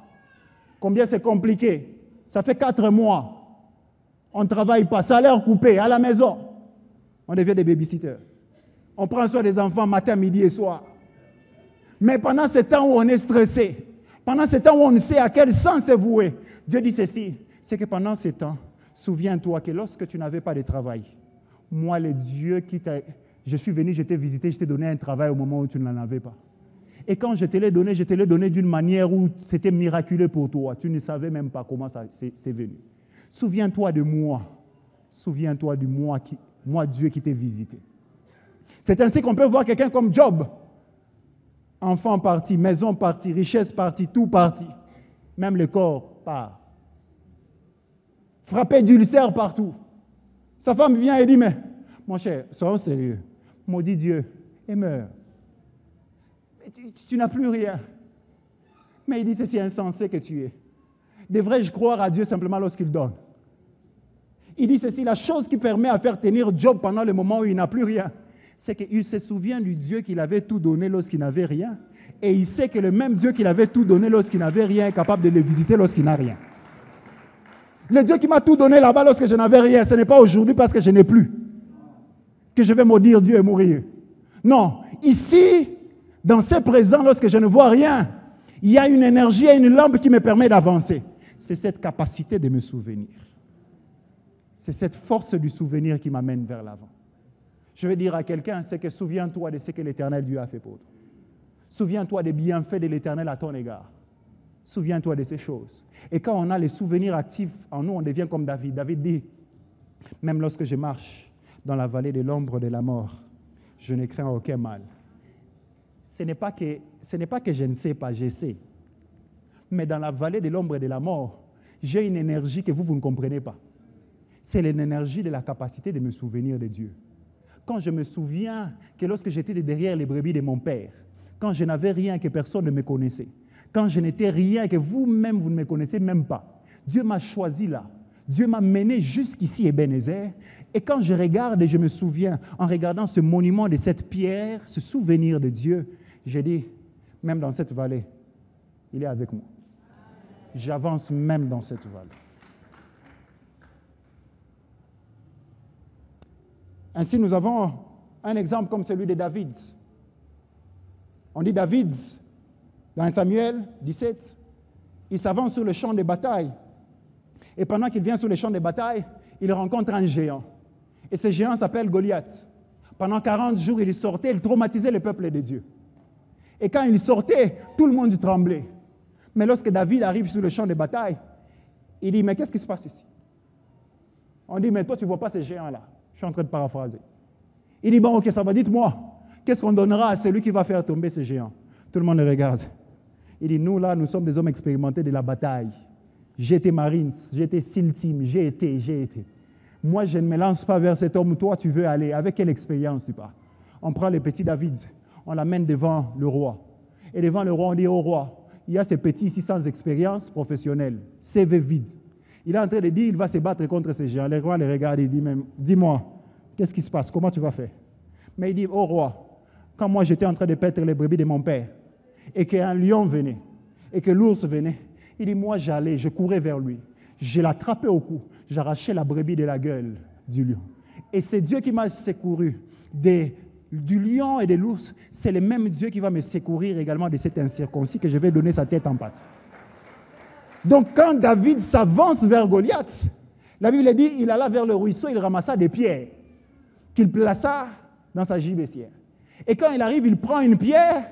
combien c'est compliqué. Ça fait 4 mois, on ne travaille pas, salaire coupé, à la maison. On devient des babysitters. On prend soin des enfants matin, midi et soir. Mais pendant ce temps où on est stressé, pendant ce temps où on ne sait à quel sens c'est voué, Dieu dit ceci, c'est que pendant ce temps, souviens-toi que lorsque tu n'avais pas de travail, moi, le Dieu qui t'a... Je suis venu, je t'ai visité, je t'ai donné un travail au moment où tu n'en avais pas. Et quand je te l'ai donné d'une manière où c'était miraculeux pour toi. Tu ne savais même pas comment ça c'est venu. Souviens-toi de moi. Souviens-toi de moi, Dieu qui t'ai visité. C'est ainsi qu'on peut voir quelqu'un comme Job. Enfant parti, maison partie, richesse partie, tout parti. Même le corps part. Frappé d'ulcère partout. Sa femme vient et dit, mais mon cher, sois sérieux. Maudit Dieu et meurs. Tu n'as plus rien. Mais il dit, c'est si insensé que tu es. Devrais-je croire à Dieu simplement lorsqu'il donne? Il dit ceci, la chose qui permet à faire tenir Job pendant le moment où il n'a plus rien, c'est qu'il se souvient du Dieu qu'il avait tout donné lorsqu'il n'avait rien, et il sait que le même Dieu qu'il avait tout donné lorsqu'il n'avait rien est capable de le visiter lorsqu'il n'a rien. Le Dieu qui m'a tout donné là-bas lorsque je n'avais rien, ce n'est pas aujourd'hui parce que je n'ai plus que je vais maudire Dieu et mourir. Non, ici, dans ce présent, lorsque je ne vois rien, il y a une énergie et une lampe qui me permet d'avancer. C'est cette capacité de me souvenir. C'est cette force du souvenir qui m'amène vers l'avant. Je vais dire à quelqu'un, c'est que souviens-toi de ce que l'Éternel Dieu a fait pour toi. Souviens-toi des bienfaits de l'Éternel à ton égard. Souviens-toi de ces choses. Et quand on a les souvenirs actifs en nous, on devient comme David. David dit, même lorsque je marche dans la vallée de l'ombre de la mort, je ne crains aucun mal. Ce n'est pas que je ne sais pas, je sais. Mais dans la vallée de l'ombre de la mort, j'ai une énergie que vous ne comprenez pas. C'est l'énergie de la capacité de me souvenir de Dieu. Quand je me souviens que lorsque j'étais derrière les brebis de mon père, quand je n'avais rien, que personne ne me connaissait, quand je n'étais rien, que vous-même, vous ne me connaissez même pas, Dieu m'a choisi là. Dieu m'a mené jusqu'ici, Ebenezer. Et quand je regarde et je me souviens, en regardant ce monument de cette pierre, ce souvenir de Dieu, j'ai dit, même dans cette vallée, il est avec moi. J'avance même dans cette vallée. Ainsi, nous avons un exemple comme celui de David. On dit David, dans Samuel 17, il s'avance sur le champ de bataille. Et pendant qu'il vient sur le champ de bataille, il rencontre un géant. Et ce géant s'appelle Goliath. Pendant 40 jours, il sortait, il traumatisait le peuple de Dieu. Et quand il sortait, tout le monde tremblait. Mais lorsque David arrive sur le champ de bataille, il dit, mais qu'est-ce qui se passe ici? On dit, mais toi, tu ne vois pas ce géant-là. Je suis en train de paraphraser. Il dit, bon, ok, ça va, dites-moi, qu'est-ce qu'on donnera à celui qui va faire tomber ce géant? Tout le monde le regarde. Il dit, nous, là, nous sommes des hommes expérimentés de la bataille. J'ai été Marines, j'ai été SEAL Team, j'ai été. Moi, je ne me lance pas vers cet homme. Toi, tu veux aller. Avec quelle expérience tu pars? On prend le petit David, on l'amène devant le roi. Et devant le roi, on dit au roi, il y a ces petits ici sans expérience professionnelle, CV vide. Il est en train de dire, il va se battre contre ces géants. Le roi les regarde et dit, dis-moi, qu'est-ce qui se passe? Comment tu vas faire? Mais il dit, oh roi, quand moi j'étais en train de paître les brebis de mon père, et qu'un lion venait, et que l'ours venait, il dit, moi j'allais, je courais vers lui, je l'attrapais au cou, j'arrachais la brebis de la gueule du lion. Et c'est Dieu qui m'a secouru du lion et de l'ours. C'est le même Dieu qui va me secourir également de cet incirconcis que je vais donner sa tête en pâte. Donc quand David s'avance vers Goliath, la Bible dit, il alla vers le ruisseau, il ramassa des pierres qu'il plaça dans sa gibecière. Et quand il arrive, il prend une pierre,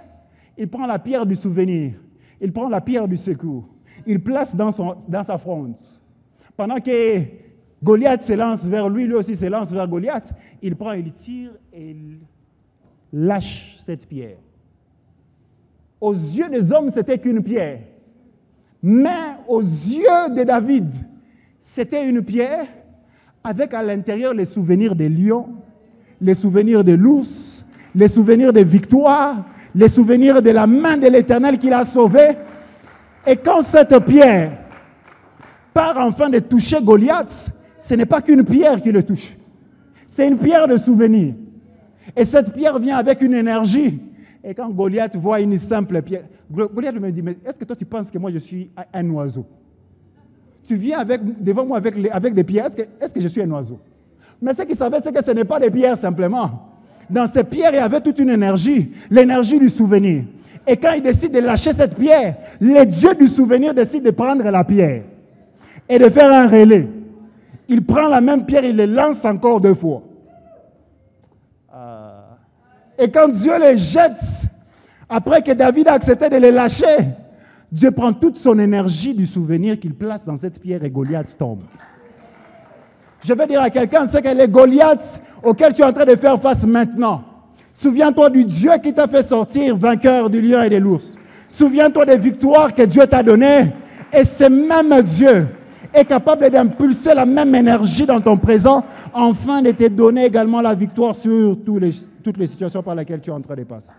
il prend la pierre du souvenir, il prend la pierre du secours, il place dans sa fronde. Pendant que Goliath se lance vers lui, lui aussi se lance vers Goliath, il prend, il tire et il lâche cette pierre. Aux yeux des hommes, c'était qu'une pierre. Mais aux yeux de David, c'était une pierre avec à l'intérieur les souvenirs des lions, les souvenirs de l'ours, les souvenirs des victoires, les souvenirs de la main de l'Éternel qui l'a sauvé. Et quand cette pierre part enfin de toucher Goliath, ce n'est pas qu'une pierre qui le touche. C'est une pierre de souvenir. Et cette pierre vient avec une énergie. Et quand Goliath voit une simple pierre, Goliath me dit, mais est-ce que toi tu penses que moi je suis un oiseau? Tu viens devant moi avec des pierres, est-ce que je suis un oiseau? Mais ce qu'il savait, c'est que ce n'est pas des pierres simplement. Dans ces pierres, il y avait toute une énergie, l'énergie du souvenir. Et quand il décide de lâcher cette pierre, le Dieu du souvenir décide de prendre la pierre et de faire un relais. Il prend la même pierre, il le lance encore 2 fois. Et quand Dieu les jette, après que David a accepté de les lâcher, Dieu prend toute son énergie du souvenir qu'il place dans cette pierre et Goliath tombe. Je vais dire à quelqu'un, c'est que les Goliaths auxquels tu es en train de faire face maintenant, souviens-toi du Dieu qui t'a fait sortir vainqueur du lion et de l'ours. Souviens-toi des victoires que Dieu t'a données. Et ce même Dieu est capable d'impulser la même énergie dans ton présent, afin de te donner également la victoire sur toutes les situations par lesquelles tu es en train de passer.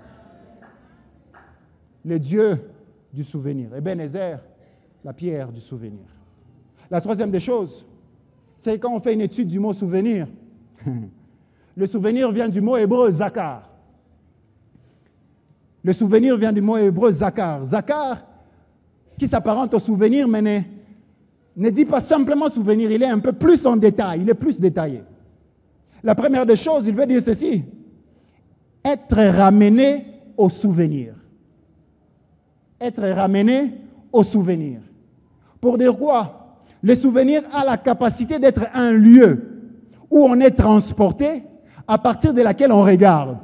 Le Dieu du souvenir. Ebenezer, la pierre du souvenir. La troisième des choses, c'est quand on fait une étude du mot souvenir. Le souvenir vient du mot hébreu zakar. Le souvenir vient du mot hébreu zakar. Zakar, qui s'apparente au souvenir, mais ne dit pas simplement souvenir, il est un peu plus en détail, il est plus détaillé. La première des choses, il veut dire ceci: être ramené au souvenir. Être ramené au souvenir. Pour dire quoi? Le souvenir a la capacité d'être un lieu où on est transporté, à partir de laquelle on regarde.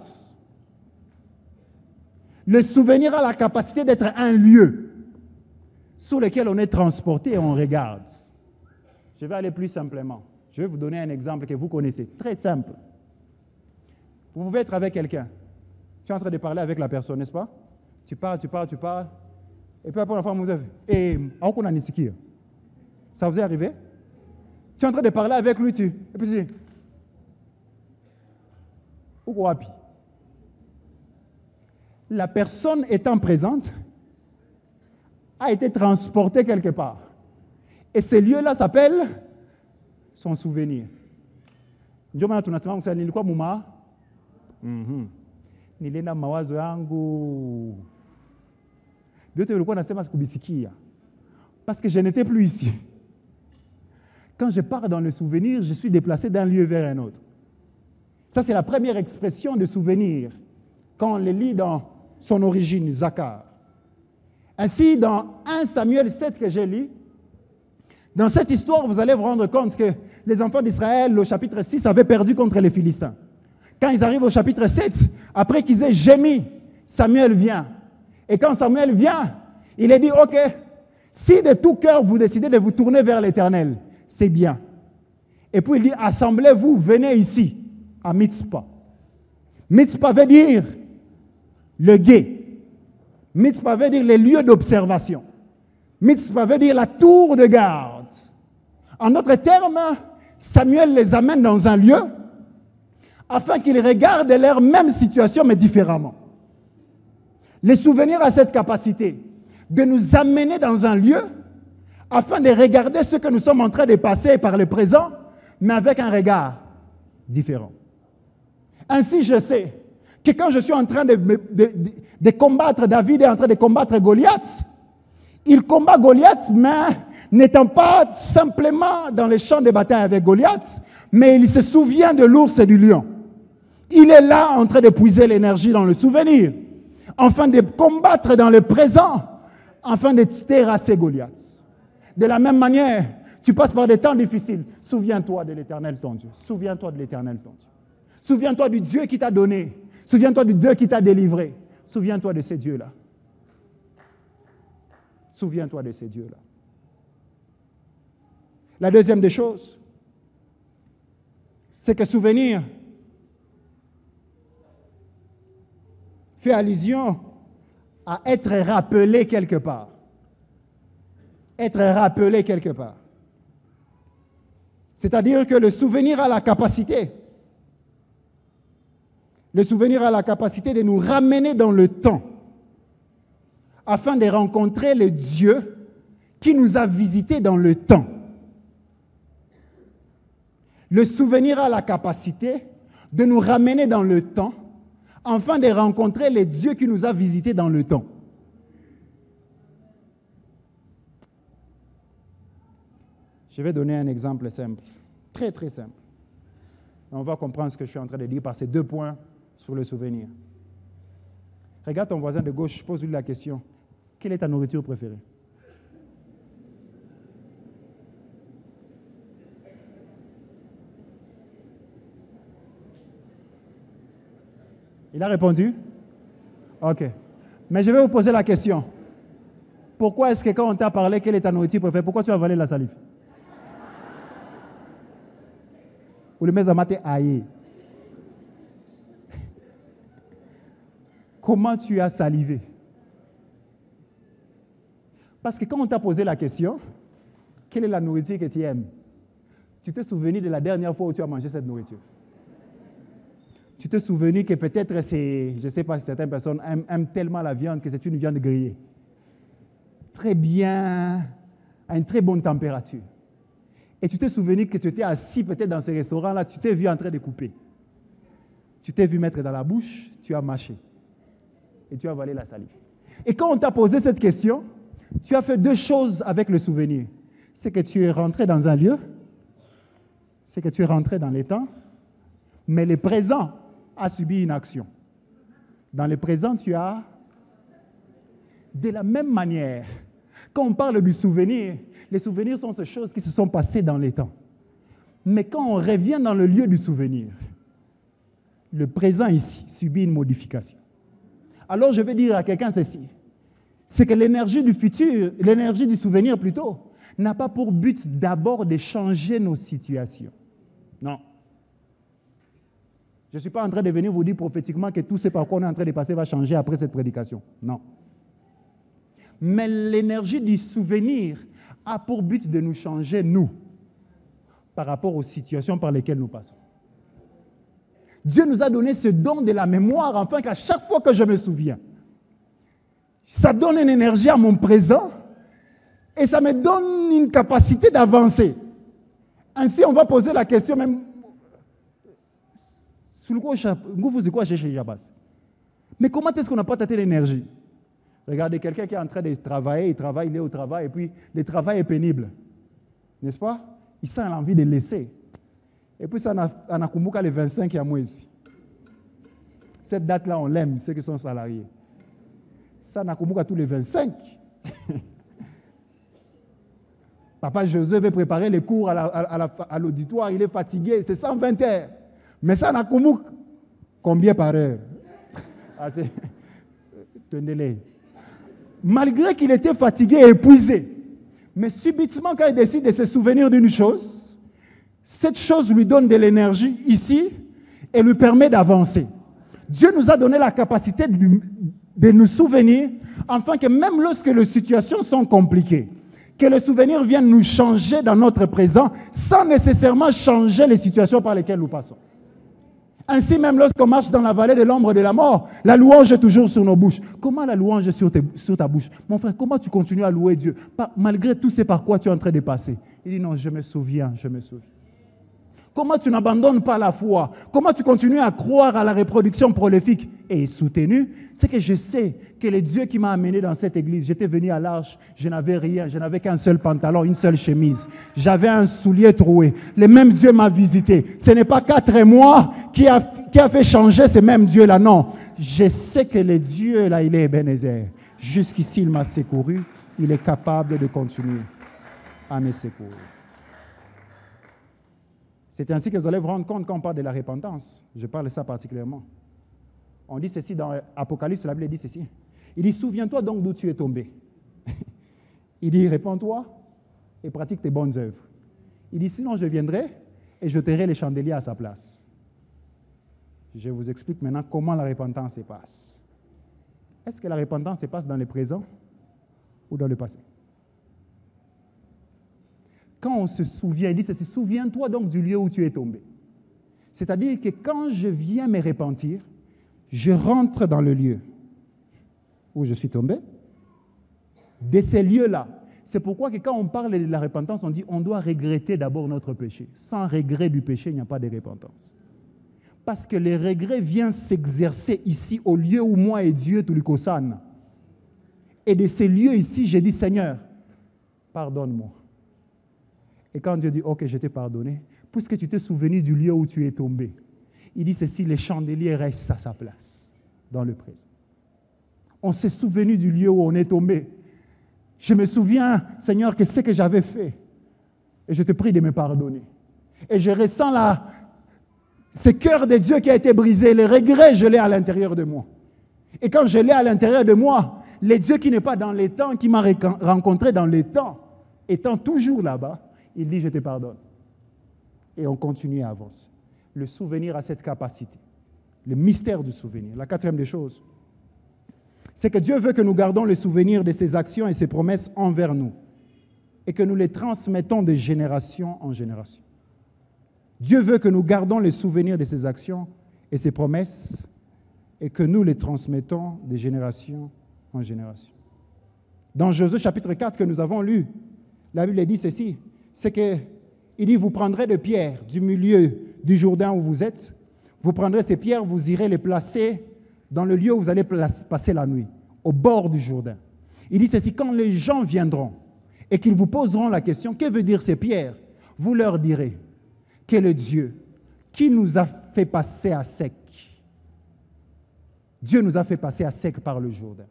Le souvenir a la capacité d'être un lieu sur lequel on est transporté et on regarde. Je vais aller plus simplement. Je vais vous donner un exemple que vous connaissez, très simple. Vous pouvez être avec quelqu'un. Tu es en train de parler avec la personne, n'est-ce pas? Tu parles. Et puis après la fois, vous avez... Et ça vous est arrivé? Tu es en train de parler avec lui, et puis tu dis... La personne étant présente a été transportée quelque part. Et ce lieu-là s'appelle son souvenir. Ndio maana tunasema msanii nilikuwa muma. Nilienda mawazo yangu. Vyote vilikuwa nasema sikubisikia. Parce que je n'étais plus ici. Quand je pars dans le souvenir, je suis déplacé d'un lieu vers un autre. Ça, c'est la première expression de souvenir quand on le lit dans son origine, Zakar. Ainsi, dans 1 Samuel 7 que j'ai lu, dans cette histoire, vous allez vous rendre compte que les enfants d'Israël, au chapitre 6, avaient perdu contre les Philistins. Quand ils arrivent au chapitre 7, après qu'ils aient gémi, Samuel vient. Et quand Samuel vient, il est dit, ok, si de tout cœur vous décidez de vous tourner vers l'Éternel, c'est bien. Et puis il dit, assemblez-vous, venez ici, à Mitzpah. Mitzpah veut dire le gué. Mitzpah veut dire les lieux d'observation. Mitzpah veut dire la tour de garde. En d'autres termes, Samuel les amène dans un lieu afin qu'ils regardent leur même situation, mais différemment. Les souvenirs a cette capacité de nous amener dans un lieu afin de regarder ce que nous sommes en train de passer par le présent, mais avec un regard différent. Ainsi, je sais que quand je suis en train de combattre, David est en train de combattre Goliath, il combat Goliath, mais n'étant pas simplement dans les champs de bataille avec Goliath, mais il se souvient de l'ours et du lion. Il est là en train de puiser l'énergie dans le souvenir, afin de combattre dans le présent, afin de terrasser Goliath. De la même manière, tu passes par des temps difficiles. Souviens-toi de l'Éternel ton Dieu. Souviens-toi de l'Éternel ton Dieu. Souviens-toi du Dieu qui t'a donné. Souviens-toi du Dieu qui t'a délivré. Souviens-toi de ces dieux-là. Souviens-toi de ces dieux-là. La deuxième des choses, c'est que souvenir fait allusion à être rappelé quelque part. Être rappelé quelque part. C'est-à-dire que le souvenir a la capacité de nous ramener dans le temps afin de rencontrer le Dieu qui nous a visités dans le temps. Le souvenir a la capacité de nous ramener dans le temps afin de rencontrer le Dieu qui nous a visités dans le temps. Je vais donner un exemple simple, très très simple. On va comprendre ce que je suis en train de dire par ces 2 points sur le souvenir. Regarde ton voisin de gauche, pose-lui la question. Quelle est ta nourriture préférée? Il a répondu? OK. Mais je vais vous poser la question. Pourquoi est-ce que quand on t'a parlé quelle est ta nourriture préférée, pourquoi tu as avalé la salive? Ou le mezamate aïe. Comment tu as salivé? Parce que quand on t'a posé la question, quelle est la nourriture que tu aimes? Tu te souviens de la dernière fois où tu as mangé cette nourriture? Tu te souviens que peut-être c'est, je ne sais pas si certaines personnes aiment tellement la viande que c'est une viande grillée. Très bien, à une très bonne température. Et tu te souviens que tu étais assis peut-être dans ce restaurant-là, tu t'es vu en train de couper. Tu t'es vu mettre dans la bouche, tu as mâché. Et tu as avalé la salive. Et quand on t'a posé cette question, tu as fait 2 choses avec le souvenir. C'est que tu es rentré dans un lieu, c'est que tu es rentré dans les temps, mais le présent a subi une action. Dans le présent, tu as... De la même manière, quand on parle du souvenir, les souvenirs sont ces choses qui se sont passées dans les temps. Mais quand on revient dans le lieu du souvenir, le présent ici subit une modification. Alors je vais dire à quelqu'un ceci, c'est que l'énergie du futur, l'énergie du souvenir plutôt, n'a pas pour but d'abord de changer nos situations. Non. Je ne suis pas en train de venir vous dire prophétiquement que tout ce par quoi on est en train de passer va changer après cette prédication. Non. Mais l'énergie du souvenir a pour but de nous changer, nous, par rapport aux situations par lesquelles nous passons. Dieu nous a donné ce don de la mémoire, afin qu'à chaque fois que je me souviens, ça donne une énergie à mon présent et ça me donne une capacité d'avancer. Ainsi, on va poser la question même... Mais comment est-ce qu'on n'a pas tâté l'énergie? Regardez, quelqu'un qui est en train de travailler, il est au travail, et puis le travail est pénible. N'est-ce pas? Il sent l'envie de laisser. Et puis, ça, on a Kumbuka le 25 à moi ici. Cette date-là, on l'aime, ceux qui sont salariés. Ça, on a Kumbuka tous les 25. Papa Josué veut préparer les cours à l'auditoire, il est fatigué, c'est 120 heures. Mais ça, on a Kumbuka combien par heure? Ah, tenez-les. Malgré qu'il était fatigué et épuisé, mais subitement, quand il décide de se souvenir d'une chose, cette chose lui donne de l'énergie ici et lui permet d'avancer. Dieu nous a donné la capacité de nous souvenir, afin que même lorsque les situations sont compliquées, que le souvenir vienne nous changer dans notre présent, sans nécessairement changer les situations par lesquelles nous passons. Ainsi même, lorsqu'on marche dans la vallée de l'ombre de la mort, la louange est toujours sur nos bouches. Comment la louange est sur ta bouche? Mon frère, comment tu continues à louer Dieu malgré tout ce par quoi tu es en train de passer? Il dit non, je me souviens, je me souviens. Comment tu n'abandonnes pas la foi? Comment tu continues à croire à la reproduction prolifique et soutenue? C'est que je sais que le Dieu qui m'a amené dans cette église, j'étais venu à l'arche, je n'avais rien, je n'avais qu'un seul pantalon, une seule chemise. J'avais un soulier troué. Le même Dieu m'a visité. Ce n'est pas 4 mois qui a fait changer ce même Dieu-là, non. Je sais que le Dieu-là, il est Ebenezer. Jusqu'ici, il m'a secouru. Il est capable de continuer à me secourir. C'est ainsi que vous allez vous rendre compte quand on parle de la repentance. Je parle de ça particulièrement. On dit ceci dans Apocalypse, la Bible dit ceci. Il dit, souviens-toi donc d'où tu es tombé. Il dit, répands-toi et pratique tes bonnes œuvres. Il dit, sinon je viendrai et je jeterai les chandeliers à sa place. Je vous explique maintenant comment la repentance se passe. Est-ce que la repentance se passe dans le présent ou dans le passé? Quand on se souvient, il dit ceci, souviens-toi donc du lieu où tu es tombé. C'est-à-dire que quand je viens me repentir, je rentre dans le lieu où je suis tombé. De ces lieux-là, c'est pourquoi que quand on parle de la repentance, on dit on doit regretter d'abord notre péché. Sans regret du péché, il n'y a pas de repentance. Parce que le regret vient s'exercer ici au lieu où moi et Dieu, tout le kosan. Et de ces lieux ici, j'ai dit Seigneur, pardonne-moi. Et quand Dieu dit, ok, je t'ai pardonné, puisque tu t'es souvenu du lieu où tu es tombé, il dit ceci, les chandeliers restent à sa place, dans le présent. On s'est souvenu du lieu où on est tombé. Je me souviens, Seigneur, que ce que j'avais fait, et je te prie de me pardonner. Et je ressens ce cœur de Dieu qui a été brisé, le regret, je l'ai à l'intérieur de moi. Et quand je l'ai à l'intérieur de moi, le Dieu qui n'est pas dans les temps, qui m'a rencontré dans les temps, étant toujours là-bas, il dit, je te pardonne. Et on continue à avancer. Le souvenir a cette capacité. Le mystère du souvenir. La 4e des choses, c'est que Dieu veut que nous gardons le souvenir de ses actions et ses promesses envers nous et que nous les transmettons de génération en génération. Dieu veut que nous gardons le souvenir de ses actions et ses promesses et que nous les transmettons de génération en génération. Dans Josué chapitre 4 que nous avons lu, la Bible dit ceci, c'est qu'il dit, vous prendrez des pierres du milieu du Jourdain où vous êtes, vous prendrez ces pierres, vous irez les placer dans le lieu où vous allez passer la nuit, au bord du Jourdain. Il dit ceci, quand les gens viendront et qu'ils vous poseront la question, que veut dire ces pierres? Vous leur direz, que le Dieu qui nous a fait passer à sec, Dieu nous a fait passer à sec par le Jourdain.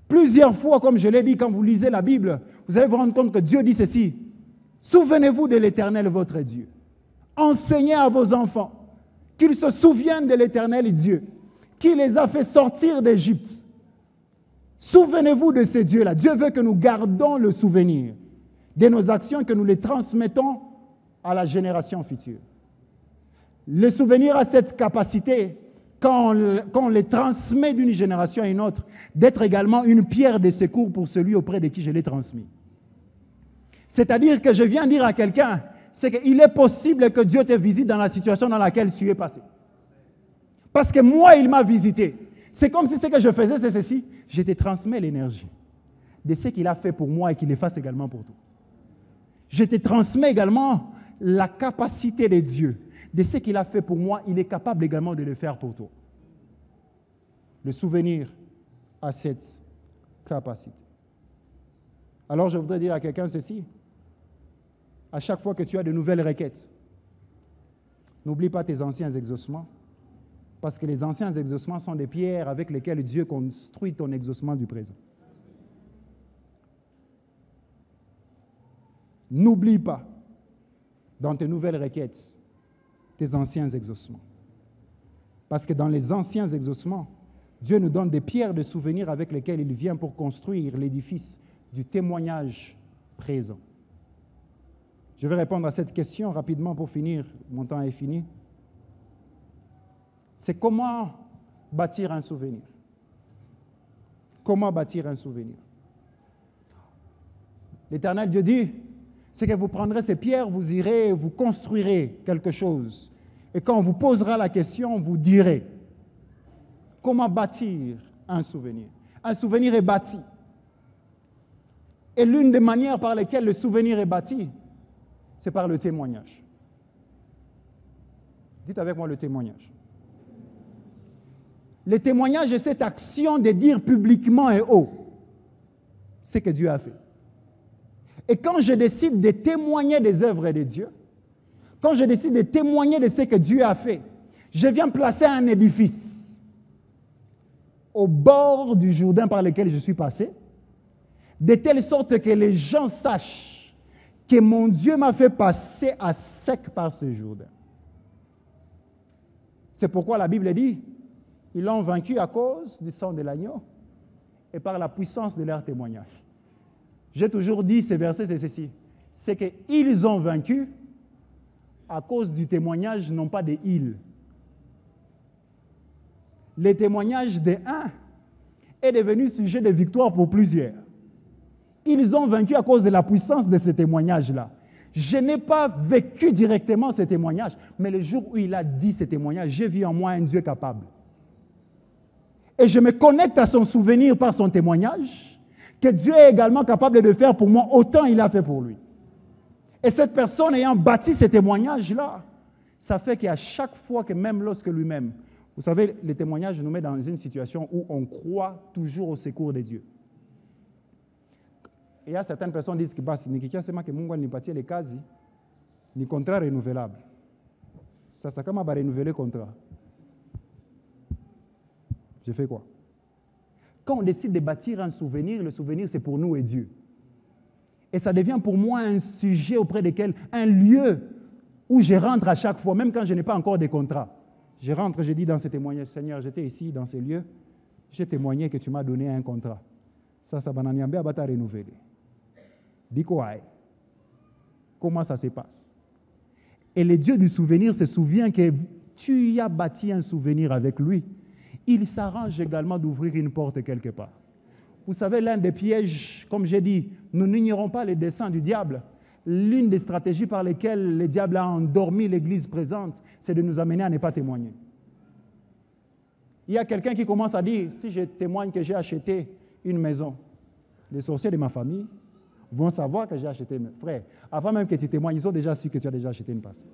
Plusieurs fois, comme je l'ai dit, quand vous lisez la Bible, vous allez vous rendre compte que Dieu dit ceci, souvenez-vous de l'Éternel, votre Dieu. Enseignez à vos enfants qu'ils se souviennent de l'Éternel Dieu, qui les a fait sortir d'Égypte. Souvenez-vous de ce Dieu-là. Dieu veut que nous gardons le souvenir de nos actions et que nous les transmettons à la génération future. Le souvenir a cette capacité, quand on les transmet d'une génération à une autre, d'être également une pierre de secours pour celui auprès de qui je l'ai transmis. C'est-à-dire que je viens dire à quelqu'un, c'est qu'il est possible que Dieu te visite dans la situation dans laquelle tu es passé. Parce que moi, il m'a visité. C'est comme si ce que je faisais, c'est ceci. Je te transmets l'énergie de ce qu'il a fait pour moi et qu'il le fasse également pour toi. Je te transmets également la capacité de Dieu. De ce qu'il a fait pour moi, il est capable également de le faire pour toi. Le souvenir a cette capacité. Alors je voudrais dire à quelqu'un ceci. À chaque fois que tu as de nouvelles requêtes, n'oublie pas tes anciens exaucements, parce que les anciens exaucements sont des pierres avec lesquelles Dieu construit ton exaucement du présent. N'oublie pas, dans tes nouvelles requêtes, tes anciens exaucements. Parce que dans les anciens exaucements, Dieu nous donne des pierres de souvenirs avec lesquelles il vient pour construire l'édifice du témoignage présent. Je vais répondre à cette question rapidement pour finir. Mon temps est fini. C'est comment bâtir un souvenir. Comment bâtir un souvenir? L'Éternel Dieu dit, c'est que vous prendrez ces pierres, vous irez, vous construirez quelque chose. Et quand on vous posera la question, vous direz comment bâtir un souvenir. Un souvenir est bâti. Et l'une des manières par lesquelles le souvenir est bâti, c'est par le témoignage. Dites avec moi le témoignage. Le témoignage est cette action de dire publiquement et haut ce que Dieu a fait. Et quand je décide de témoigner des œuvres de Dieu, quand je décide de témoigner de ce que Dieu a fait, je viens placer un édifice au bord du Jourdain par lequel je suis passé, de telle sorte que les gens sachent que mon Dieu m'a fait passer à sec par ce Jourdain. C'est pourquoi la Bible dit, ils l'ont vaincu à cause du sang de l'agneau et par la puissance de leur témoignage. J'ai toujours dit, ces versets, c'est ceci. C'est qu'ils ont vaincu à cause du témoignage, non pas des ils. Le témoignage des uns est devenu sujet de victoire pour plusieurs. Ils ont vaincu à cause de la puissance de ce témoignage-là. Je n'ai pas vécu directement ce témoignage, mais le jour où il a dit ce témoignage, j'ai vu en moi un Dieu capable. Et je me connecte à son souvenir par son témoignage, que Dieu est également capable de faire pour moi autant il a fait pour lui. Et cette personne ayant bâti ce témoignage-là, ça fait qu'à chaque fois que même lorsque lui-même, vous savez, le témoignage nous met dans une situation où on croit toujours au secours de Dieu. Et il y a certaines personnes qui disent que Mungu alinipatia les kazi, ni contrat renouvelable. Ça kama ba renouveler contrat. Je fais quoi? Quand on décide de bâtir un souvenir, le souvenir c'est pour nous et Dieu. Et ça devient pour moi un sujet auprès desquels, un lieu où je rentre à chaque fois, même quand je n'ai pas encore de contrat. Je rentre, je dis dans ce témoignage, Seigneur, j'étais ici, dans ces lieux, j'ai témoigné que tu m'as donné un contrat. Ça bananiambe à bata renouveler. Dis quoi? Comment ça se passe? Et le Dieu du souvenir se souvient que tu y as bâti un souvenir avec lui. Il s'arrange également d'ouvrir une porte quelque part. Vous savez, l'un des pièges, comme j'ai dit, nous n'ignorons pas les desseins du diable. L'une des stratégies par lesquelles le diable a endormi l'Église présente, c'est de nous amener à ne pas témoigner. Il y a quelqu'un qui commence à dire, si je témoigne que j'ai acheté une maison, les sorciers de ma famille vont savoir que j'ai acheté une maison. Frère, avant même que tu témoignes, ils ont déjà su que tu as déjà acheté une parcelle.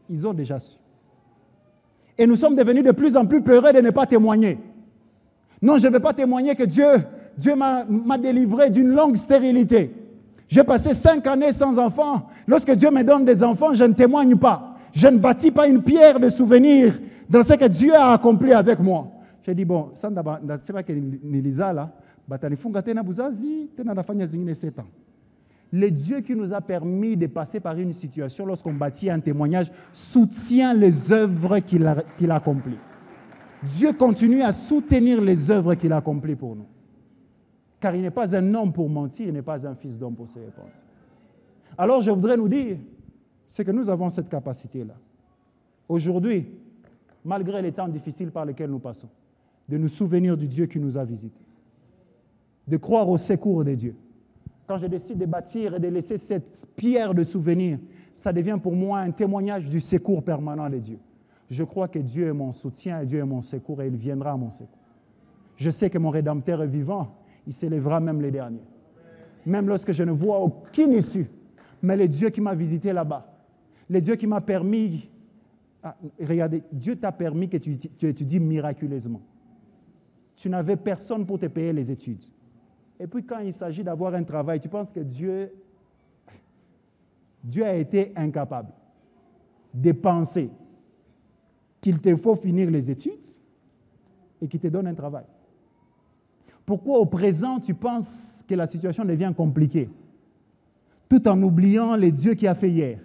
Ils ont déjà su. Et nous sommes devenus de plus en plus peureux de ne pas témoigner. Non, je ne vais pas témoigner que Dieu m'a délivré d'une longue stérilité. J'ai passé 5 années sans enfants. Lorsque Dieu me donne des enfants, je ne témoigne pas. Je ne bâtis pas une pierre de souvenir dans ce que Dieu a accompli avec moi. J'ai dit, bon, ça ne c'est pas que Nilisa là, le Dieu qui nous a permis de passer par une situation lorsqu'on bâtit un témoignage soutient les œuvres qu'il accomplit. Dieu continue à soutenir les œuvres qu'il accomplit pour nous. Car il n'est pas un homme pour mentir, il n'est pas un fils d'homme pour se répandre. Alors je voudrais nous dire, c'est que nous avons cette capacité-là. Aujourd'hui, malgré les temps difficiles par lesquels nous passons, de nous souvenir du Dieu qui nous a visités, de croire au secours de Dieu. Quand je décide de bâtir et de laisser cette pierre de souvenir, ça devient pour moi un témoignage du secours permanent de Dieu. Je crois que Dieu est mon soutien et Dieu est mon secours et il viendra à mon secours. Je sais que mon Rédempteur est vivant, il s'élèvera même les derniers. Même lorsque je ne vois aucune issue, mais le Dieu qui m'a visité là-bas, le Dieu qui m'a permis, regardez, Dieu t'a permis que tu étudies miraculeusement. Tu n'avais personne pour te payer les études. Et puis quand il s'agit d'avoir un travail, tu penses que Dieu a été incapable de penser qu'il te faut finir les études et qu'il te donne un travail. Pourquoi au présent tu penses que la situation devient compliquée, tout en oubliant les dieux qui a fait hier?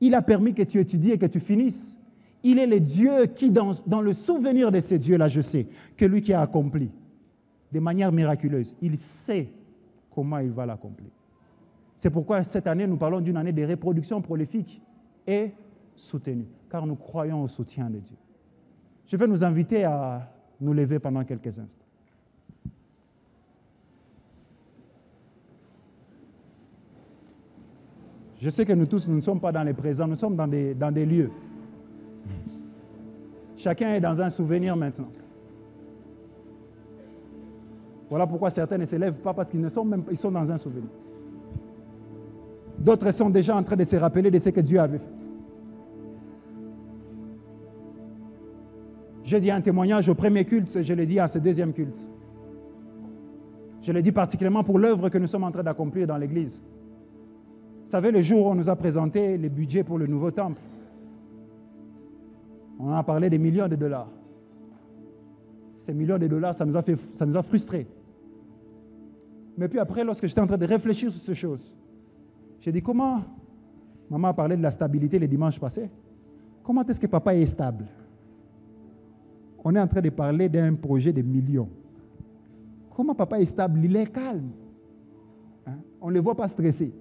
Il a permis que tu étudies et que tu finisses. Il est le Dieu qui, dans le souvenir de ces dieux-là, je sais, que lui qui a accompli de manière miraculeuse, il sait comment il va l'accomplir. C'est pourquoi cette année, nous parlons d'une année de reproduction prolifique et soutenue, car nous croyons au soutien de Dieu. Je vais nous inviter à nous lever pendant quelques instants. Je sais que nous tous, nous ne sommes pas dans les présents, nous sommes dans des lieux. Chacun est dans un souvenir maintenant. Voilà pourquoi certains ne s'élèvent pas, parce qu'ils ne sont même pas, ils sont dans un souvenir. D'autres sont déjà en train de se rappeler de ce que Dieu avait fait. J'ai dit un témoignage au premier culte, je l'ai dit à ce deuxième culte. Je l'ai dit particulièrement pour l'œuvre que nous sommes en train d'accomplir dans l'Église. Vous savez, le jour où on nous a présenté les budgets pour le nouveau temple, on a parlé des millions de dollars. Ces millions de dollars, ça nous a frustrés. Mais puis après, lorsque j'étais en train de réfléchir sur ces choses, j'ai dit, comment, maman a parlé de la stabilité les dimanches passés, comment est-ce que papa est stable? On est en train de parler d'un projet de millions. Comment papa est stable? Il est calme. Hein? On ne le voit pas stressé.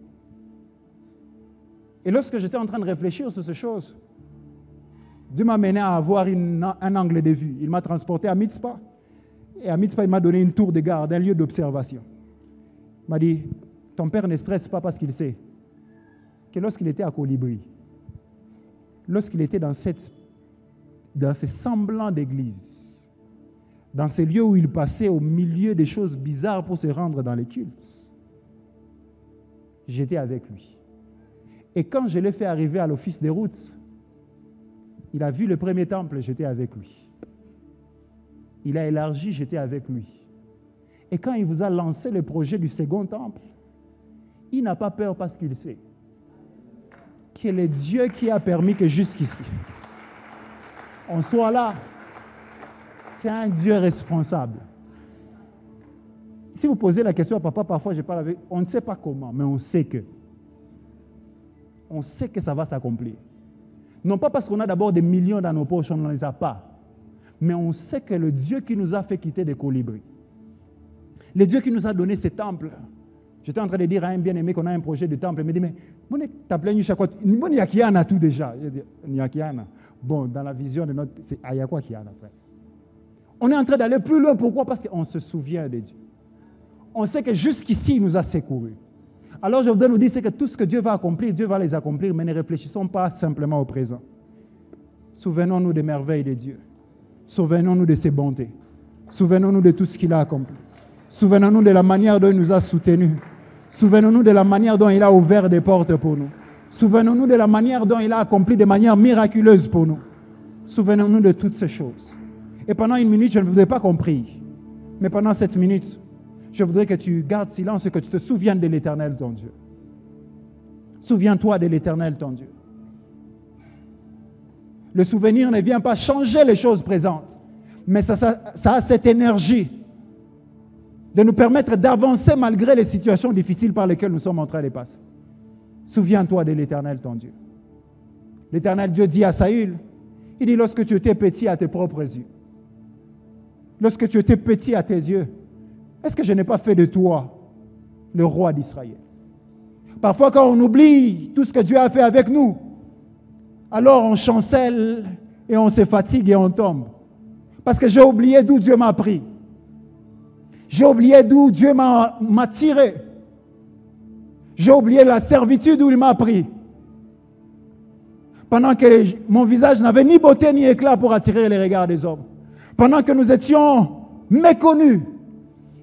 Et lorsque j'étais en train de réfléchir sur ces choses, Dieu m'a mené à avoir un angle de vue. Il m'a transporté à Mitzpah. Et à Mitzpah, il m'a donné une tour de garde, un lieu d'observation. Il m'a dit, ton père ne stresse pas parce qu'il sait que lorsqu'il était à Colibri, lorsqu'il était dans ces semblants d'église, dans ces lieux où il passait au milieu des choses bizarres pour se rendre dans les cultes, j'étais avec lui. Et quand je l'ai fait arriver à l'office des routes, il a vu le premier temple, j'étais avec lui. Il a élargi, j'étais avec lui. Et quand il vous a lancé le projet du second temple, il n'a pas peur parce qu'il sait que le Dieu qui a permis que jusqu'ici, on soit là, c'est un Dieu responsable. Si vous posez la question à papa, parfois je parle avec, on ne sait pas comment, mais on sait que ça va s'accomplir. Non pas parce qu'on a d'abord des millions dans nos poches, on ne les a pas, mais on sait que le Dieu qui nous a fait quitter des colibris, le Dieu qui nous a donné ces temples. J'étais en train de dire à un bien-aimé qu'on a un projet de temple. Il me dit, mais tu as plein de chaque fois. Il y a qui en a tout déjà. Je dis, il y a qui en a. Bon, dans la vision de notre... il y a quoi qui en a fait? On est en train d'aller plus loin. Pourquoi? Parce qu'on se souvient de Dieu. On sait que jusqu'ici, il nous a secourus. Alors, je voudrais nous dire que tout ce que Dieu va accomplir, Dieu va les accomplir, mais ne réfléchissons pas simplement au présent. Souvenons-nous des merveilles de Dieu. Souvenons-nous de ses bontés. Souvenons-nous de tout ce qu'il a accompli. Souvenons-nous de la manière dont il nous a soutenus. Souvenons-nous de la manière dont il a ouvert des portes pour nous. Souvenons-nous de la manière dont il a accompli de manière miraculeuse pour nous. Souvenons-nous de toutes ces choses. Et pendant une minute, je ne voudrais pas qu'on prie. Mais pendant cette minute, je voudrais que tu gardes silence et que tu te souviennes de l'Éternel, ton Dieu. Souviens-toi de l'Éternel, ton Dieu. Le souvenir ne vient pas changer les choses présentes, mais ça a cette énergie de nous permettre d'avancer malgré les situations difficiles par lesquelles nous sommes en train de passer. Souviens-toi de l'Éternel, ton Dieu. L'Éternel Dieu dit à Saül, il dit, lorsque tu étais petit à tes propres yeux, lorsque tu étais petit à tes yeux, est-ce que je n'ai pas fait de toi le roi d'Israël? Parfois, quand on oublie tout ce que Dieu a fait avec nous, alors on chancelle et on se fatigue et on tombe. Parce que j'ai oublié d'où Dieu m'a pris. J'ai oublié d'où Dieu m'a tiré. J'ai oublié la servitude où il m'a pris. Pendant que mon visage n'avait ni beauté ni éclat pour attirer les regards des hommes. Pendant que nous étions méconnus,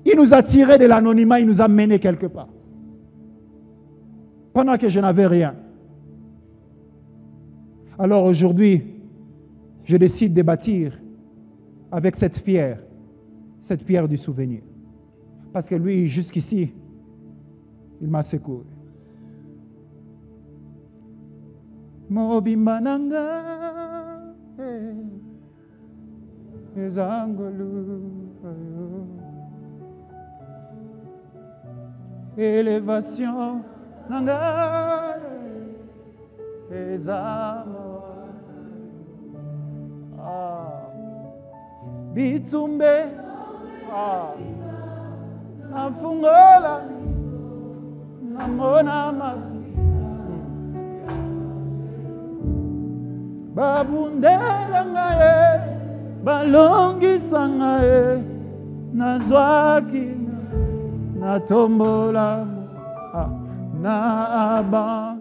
il nous a tirés de l'anonymat, il nous a menés quelque part. Pendant que je n'avais rien. Alors aujourd'hui, je décide de bâtir avec cette pierre du souvenir. Parce que lui, jusqu'ici, il m'a secouru. Mobimba nanga, ezangolu, élévation nanga, ezamo, bitumbe, nafungola, namona mabi, babundela ngaye, balongisa ngaye, nazwaki, natombola, na aba.